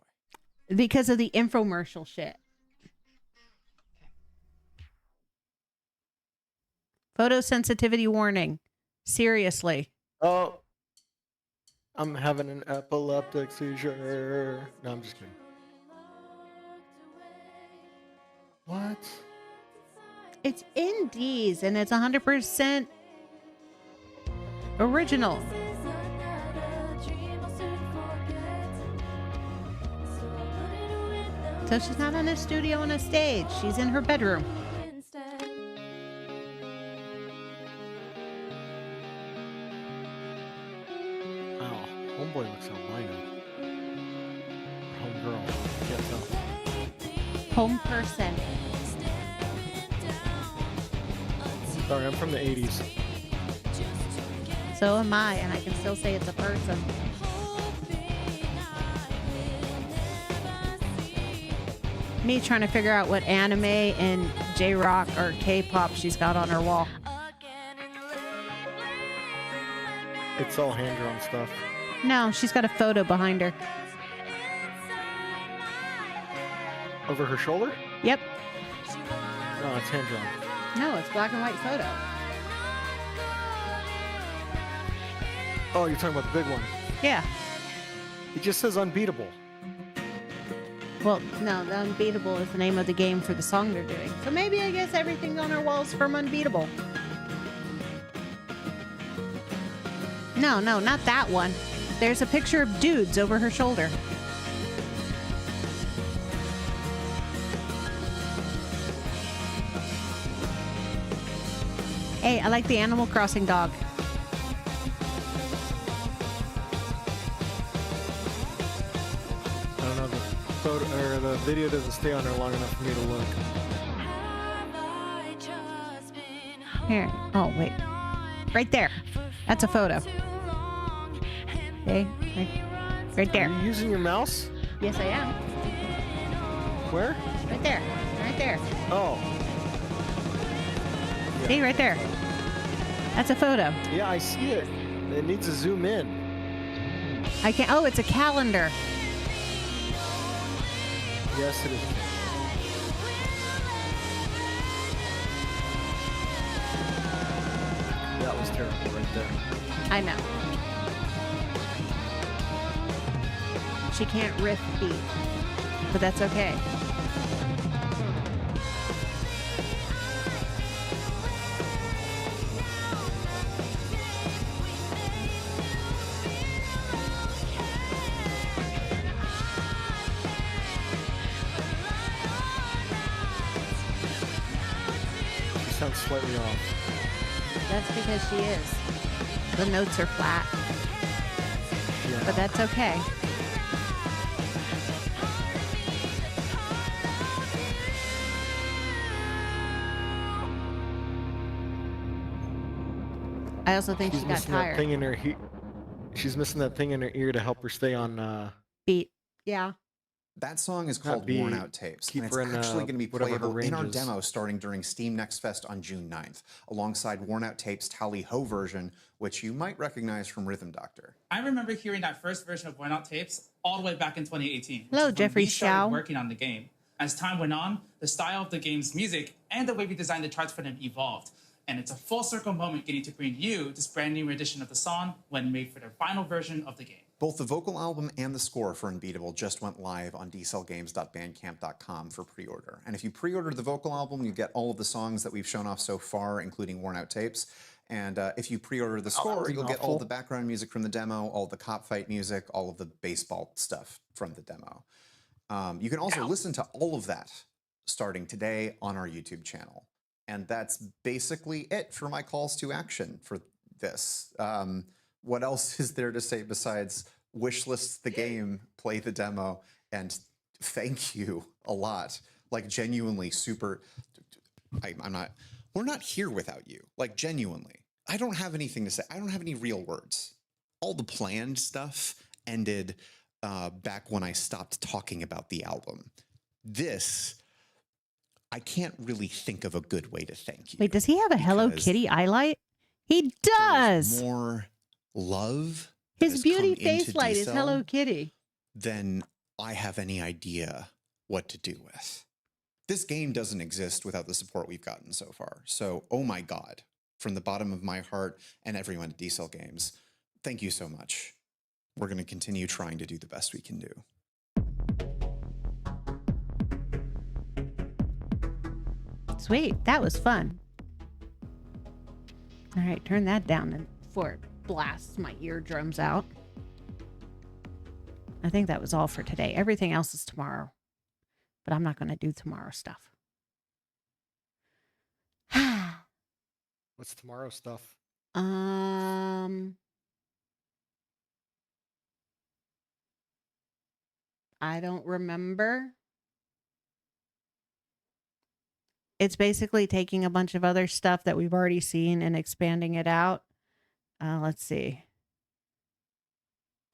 Because of the infomercial shit. Photosensitivity warning. Seriously. Oh. I'm having an epileptic seizure. No, I'm just kidding. What? It's indies and it's 100% original. So she's not in a studio on a stage. She's in her bedroom. Oh, homeboy looks albino. Homegirl. Can't tell. Home person. Sorry, I'm from the 80s. So am I, and I can still say it's a person. Me trying to figure out what anime and J-rock or K-pop she's got on her wall. It's all hand-drawn stuff. No, she's got a photo behind her. Over her shoulder? Yep. No, it's hand-drawn. No, it's black and white photo. Oh, you're talking about the big one. Yeah. It just says unbeatable. Well, no, the Unbeatable is the name of the game for the song they're doing. So maybe I guess everything on her wall's from Unbeatable. No, not that one. There's a picture of dudes over her shoulder. Hey, I like the Animal Crossing dog. I don't know, the photo or the video doesn't stay on there long enough for me to look. Here. Oh, wait. Right there. That's a photo. Okay. Right there. Are you using your mouse? Yes, I am. Where? Right there. Right there. Oh. Yeah. See, right there. That's a photo. Yeah, I see it. It needs to zoom in. I can't. Oh, it's a calendar. Yes, it is. That was terrible right there. I know. She can't riff beat, but that's okay. She sounds slightly off. That's because she is. The notes are flat. Yeah. But that's okay. I also think She's she got missing that tired. thing in her She's missing that thing in her ear to help her stay on beat. Yeah. That song is Not called be- Worn Out Tapes, keep and it's her in, actually going to be whatever her playable in our range is. demo starting during Steam Next Fest on June 9th, alongside Worn Out Tapes' Tally Ho version, which you might recognize from Rhythm Doctor. I remember hearing that first version of Worn Out Tapes all the way back in 2018. Hello, which is when Jeffrey we started Shao. working on the game. As time went on, the style of the game's music and the way we designed the charts for them evolved. And it's a full circle moment getting to bring you this brand new edition of the song when made for their final version of the game. Both the vocal album and the score for Unbeatable just went live on dcellgames.bandcamp.com for pre-order. And if you pre-order the vocal album, you get all of the songs that we've shown off so far, including Worn Out Tapes. And if you pre-order the score, you'll get all the background music from the demo, all the cop fight music, all of the baseball stuff from the demo. You can also listen to all of that starting today on our YouTube channel. And that's basically it for my calls to action for this. What else is there to say besides wishlist the game, play the demo, and thank you a lot. Like genuinely super, we're not here without you. Like genuinely. I don't have anything to say. I don't have any real words. All the planned stuff ended back when I stopped talking about the album. This, I can't really think of a good way to thank you. Wait, does he have a Hello Kitty eyelight? He does. More love. His beauty face light is Hello Kitty. Than I have any idea what to do with. This game doesn't exist without the support we've gotten so far. So, oh my God, from the bottom of my heart and everyone at D-Cell Games, thank you so much. We're going to continue trying to do the best we can do. Sweet. That was fun. All right, turn that down before it blasts my eardrums out. I think that was all for today. Everything else is tomorrow. But I'm not going to do tomorrow stuff. What's tomorrow stuff? I don't remember. It's basically taking a bunch of other stuff that we've already seen and expanding it out. Let's see.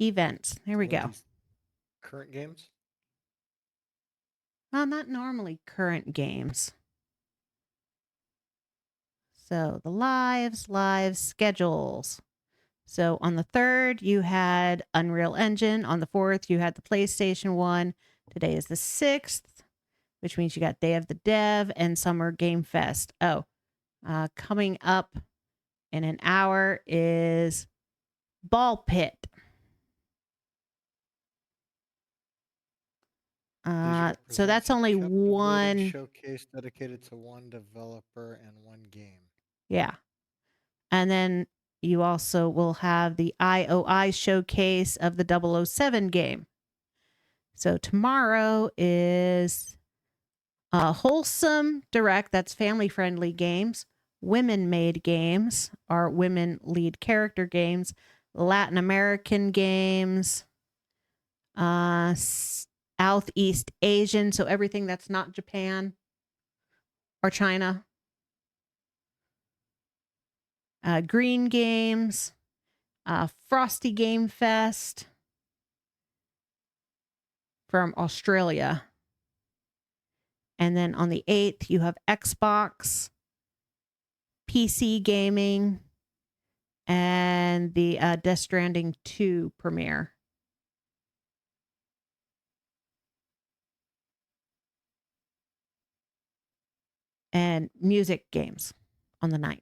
Events. There we go. Current games? Well, not normally current games. So the live schedules. So on the 3rd, you had Unreal Engine. On the 4th, you had the PlayStation 1. Today is the 6th, which means you got Day of the Dev and Summer Game Fest. Oh, coming up in an hour is Ball Pit. So that's only one showcase dedicated to one developer and one game. Yeah. And then you also will have the IOI showcase of the 007 game. So tomorrow is Wholesome Direct. That's family-friendly games. Women-made games are women lead character games. Latin American games. Southeast Asian. So everything that's not Japan or China. Green Games, Frosty Game Fest from Australia. And then on the 8th, you have Xbox, PC Gaming, and the Death Stranding 2 premiere. And music games on the 9th.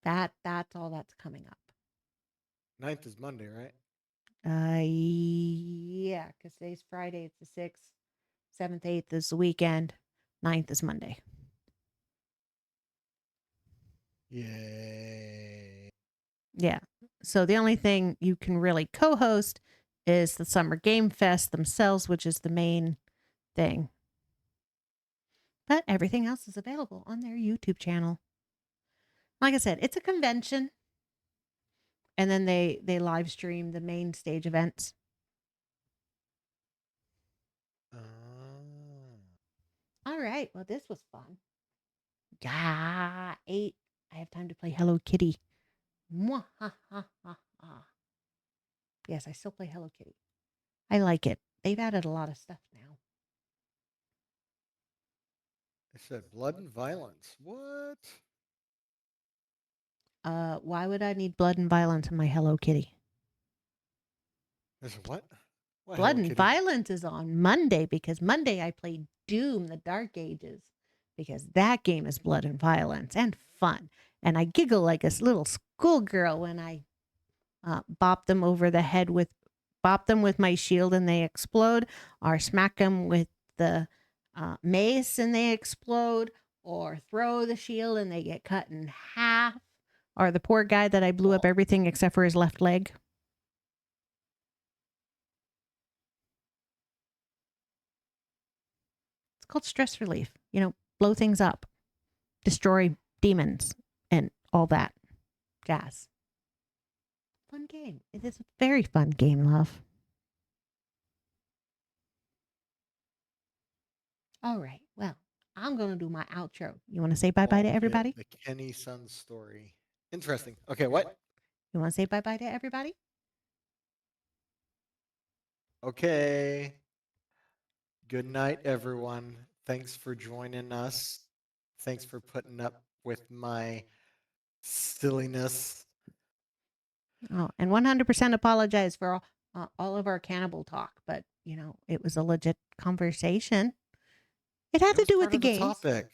That's all that's coming up. 9th is Monday, right? Yeah, because today's Friday, it's the 6th. 7th, 8th is the weekend. 9th is Monday. Yay. Yeah. So the only thing you can really co-host is the Summer Game Fest themselves, which is the main thing. But everything else is available on their YouTube channel. Like I said, it's a convention. And then they live stream the main stage events. All right. Well, this was fun. Yeah. 8. I have time to play Hello Kitty. Yes, I still play Hello Kitty. I like it. They've added a lot of stuff now. It said blood and violence. What? Why would I need blood and violence in my Hello Kitty? There's what? Blood and Violence is on Monday because Monday I played Doom, the Dark Ages, because that game is blood and violence and fun. And I giggle like a little schoolgirl when I bop them over the head with my shield and they explode, or smack them with the mace and they explode, or throw the shield and they get cut in half, or the poor guy that I blew up everything except for his left leg. It's called stress relief. You know, blow things up, destroy demons, and all that jazz. Fun game. It is a very fun game, love. All right. Well, I'm going to do my outro. You want to say bye-bye to everybody? The Kenny Sun story. Interesting. Okay, what? You want to say bye-bye to everybody? Okay. Good night, everyone. Thanks for joining us. Thanks for putting up with my silliness. Oh, and 100% apologize for all of our cannibal talk, but you know, it was a legit conversation. It had to do with the game. Topic.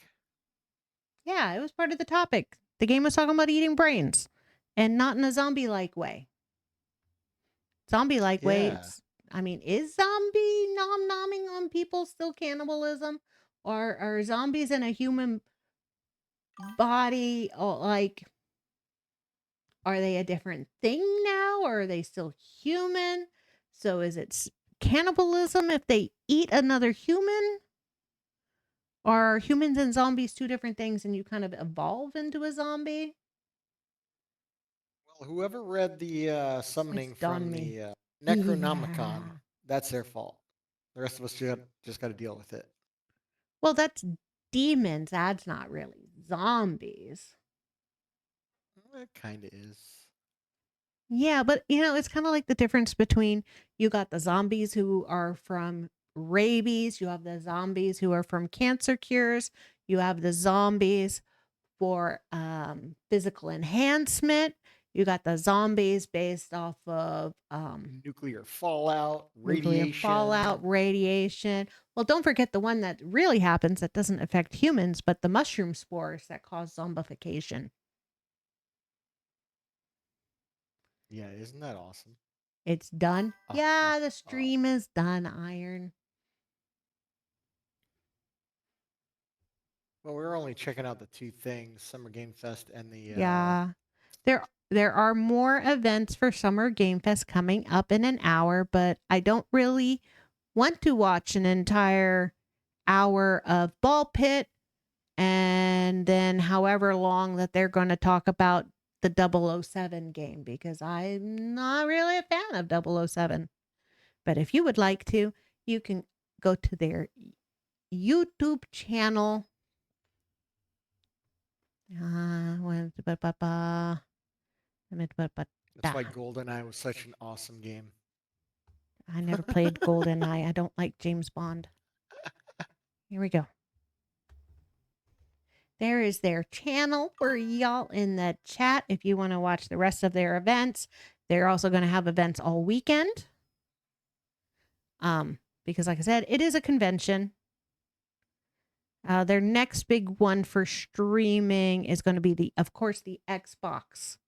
Yeah, it was part of the topic. The game was talking about eating brains, and not in a zombie-like way. Zombie-like way. Yeah. I mean, is zombie nom-nomming on people still cannibalism, or are zombies in a human body? Or like, are they a different thing now, or are they still human? So is it cannibalism if they eat another human? Are humans and zombies two different things and you kind of evolve into a zombie? Well, whoever read the summoning dawned from me. the Necronomicon, Yeah. that's their fault. The rest of us just got to deal with it. Well, that's demons. That's not really zombies. It kind of is. Yeah, but you know, it's kind of like the difference between you got the zombies who are from rabies, you have the zombies who are from cancer cures, you have the zombies for physical enhancement, you got the zombies based off of Nuclear fallout, nuclear radiation. fallout, radiation. Well, don't forget the one that really happens that doesn't affect humans, but the mushroom spores that cause zombification. Yeah, isn't that awesome? It's done. Yeah, the stream is done, Iron. Well, we were only checking out the two things, Summer Game Fest and the Yeah. There are more events for Summer Game Fest coming up in an hour, but I don't really want to watch an entire hour of Ball Pit and then however long that they're going to talk about the 007 game, because I'm not really a fan of 007. But if you would like to, you can go to their YouTube channel. That's why GoldenEye was such an awesome game. I never played GoldenEye. I don't like James Bond. Here we go. There is their channel for y'all in the chat if you want to watch the rest of their events. They're also going to have events all weekend. Because like I said, it is a convention. Their next big one for streaming is going to be of course, the Xbox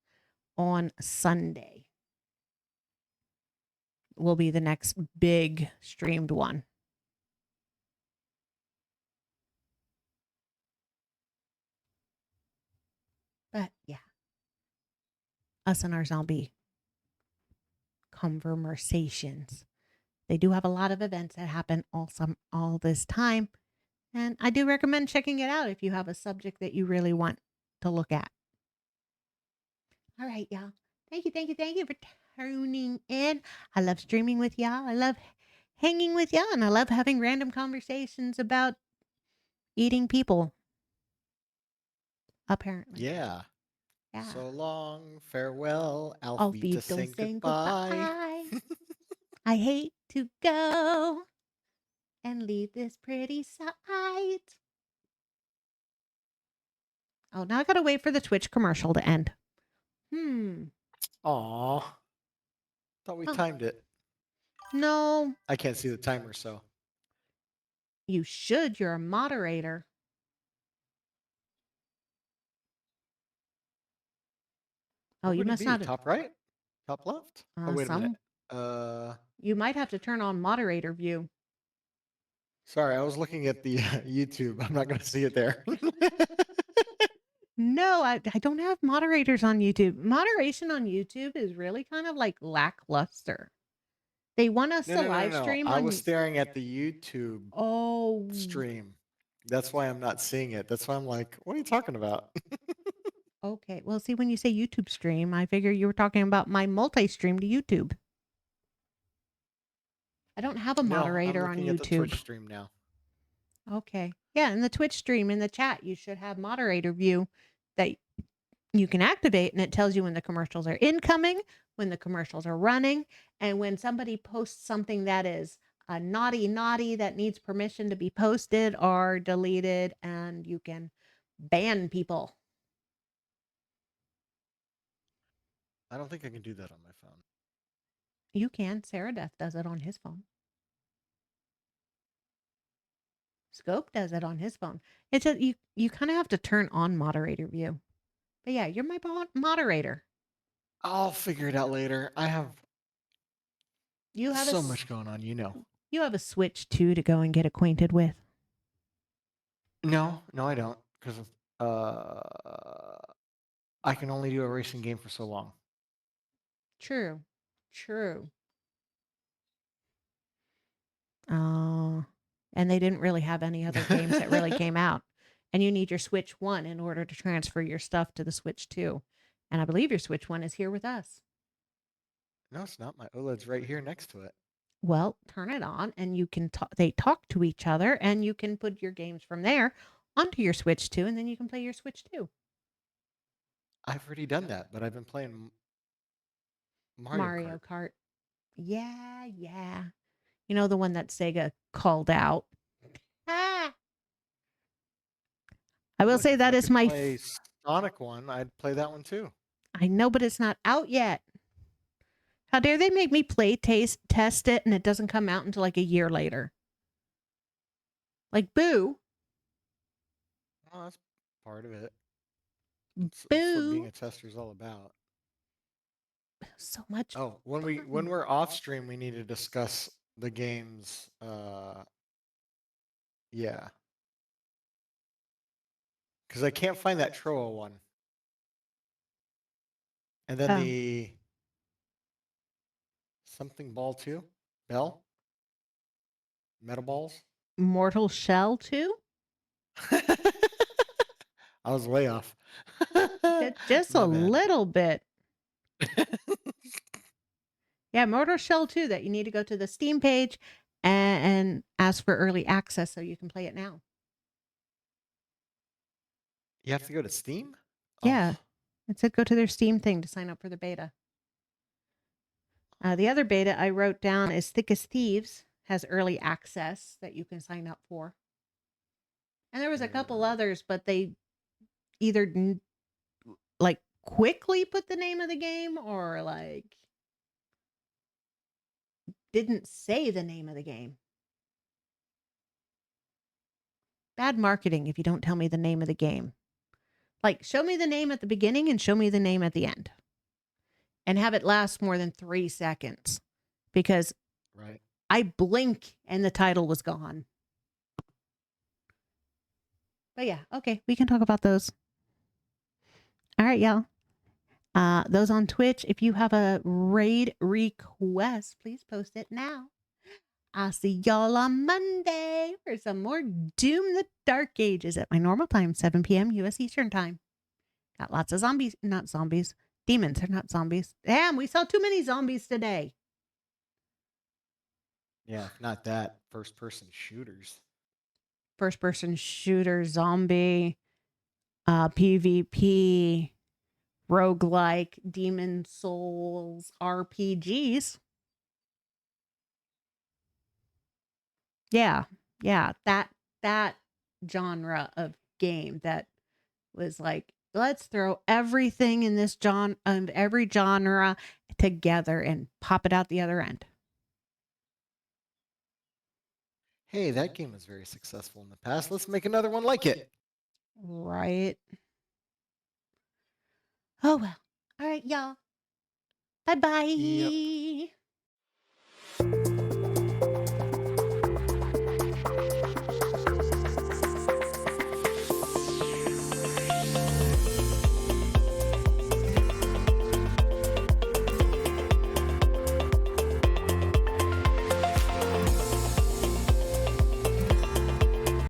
on Sunday. Will be the next big streamed one. But yeah, us and our zombie conversations. They do have a lot of events that happen all this time. And I do recommend checking it out if you have a subject that you really want to look at. All right, y'all. Thank you for tuning in. I love streaming with y'all. I love hanging with y'all. And I love having random conversations about eating people. Apparently. Yeah. Yeah. So long, farewell, Ylvie, saying goodbye. I hate to go and leave this pretty sight. Oh, now I gotta wait for the Twitch commercial to end. Aw. Thought we timed it. No. I can't see the timer, so. You should. You're a moderator. Oh, you must not. Top right? Top left? Oh, wait a minute. You might have to turn on moderator view. Sorry, I was looking at the YouTube. I'm not going to see it there. No, I don't have moderators on YouTube. Moderation on YouTube is really kind of like lackluster. They want us to live stream. I was staring at the YouTube stream. That's why I'm not seeing it. That's why I'm like, what are you talking about? Okay. Well, see, when you say YouTube stream, I figure you were talking about my multi-stream to YouTube. I don't have a moderator on YouTube. At the Twitch stream now. Okay. Yeah, in the Twitch stream, in the chat, you should have moderator view that you can activate, and it tells you when the commercials are incoming, when the commercials are running, and when somebody posts something that is a naughty that needs permission to be posted or deleted, and you can ban people. I don't think I can do that on my phone. You can. SarahDeath does it on his phone. Scope does it on his phone. It's you kind of have to turn on moderator view. But yeah, you're my moderator. I'll figure it out later. I have You have so much going on, You have a Switch 2 to go and get acquainted with. No, I don't, because I can only do a racing game for so long. True. And they didn't really have any other games that really came out. And you need your Switch 1 in order to transfer your stuff to the Switch 2. And I believe your Switch 1 is here with us. No, it's not. My OLED's right here next to it. Well, turn it on and you can they talk to each other and you can put your games from there onto your Switch 2 and then you can play your Switch 2. I've already done that, but I've been playing Mario Kart. Yeah. You know, the one that Sega called out. I will say that is my play Sonic one. I'd play that one too. I know, but it's not out yet. How dare they make me test it and it doesn't come out until like a year later? Like, boo. Well, that's part of it. That's what being a tester is all about. So much. Oh, when we're off stream, we need to discuss the games. Yeah. Because I can't find that Troa one. And then the something ball 2? Bell? Metal balls? Mortal Shell 2? I was way off. Just a little bit. Yeah, Mortal Shell 2 that you need to go to the Steam page and ask for early access so you can play it now. You have to go to Steam? Yeah. It said go to their Steam thing to sign up for the beta. The other beta I wrote down is Thick as Thieves, has early access that you can sign up for. And there was a couple others, but they either like quickly put the name of the game or like didn't say the name of the game. Bad marketing if you don't tell me the name of the game. Like, show me the name at the beginning and show me the name at the end. And have it last more than 3 seconds. Because I blink and the title was gone. But yeah, okay, we can talk about those. All right, y'all. Those on Twitch, if you have a raid request, please post it now. I'll see y'all on Monday for some more Doom the Dark Ages at my normal time, 7 p.m. U.S. Eastern Time. Got lots of zombies, not zombies. Demons, they're not zombies. Damn, we saw too many zombies today. Yeah, not that. First-person shooters. First-person shooter, zombie, PvP, roguelike, Demon Souls, RPGs. Yeah, that genre of game that was like, let's throw everything in this every genre together and pop it out the other end. Hey, that game was very successful in the past. Let's make another one like it. Right. Oh well. All right, y'all. Bye-bye. Yep.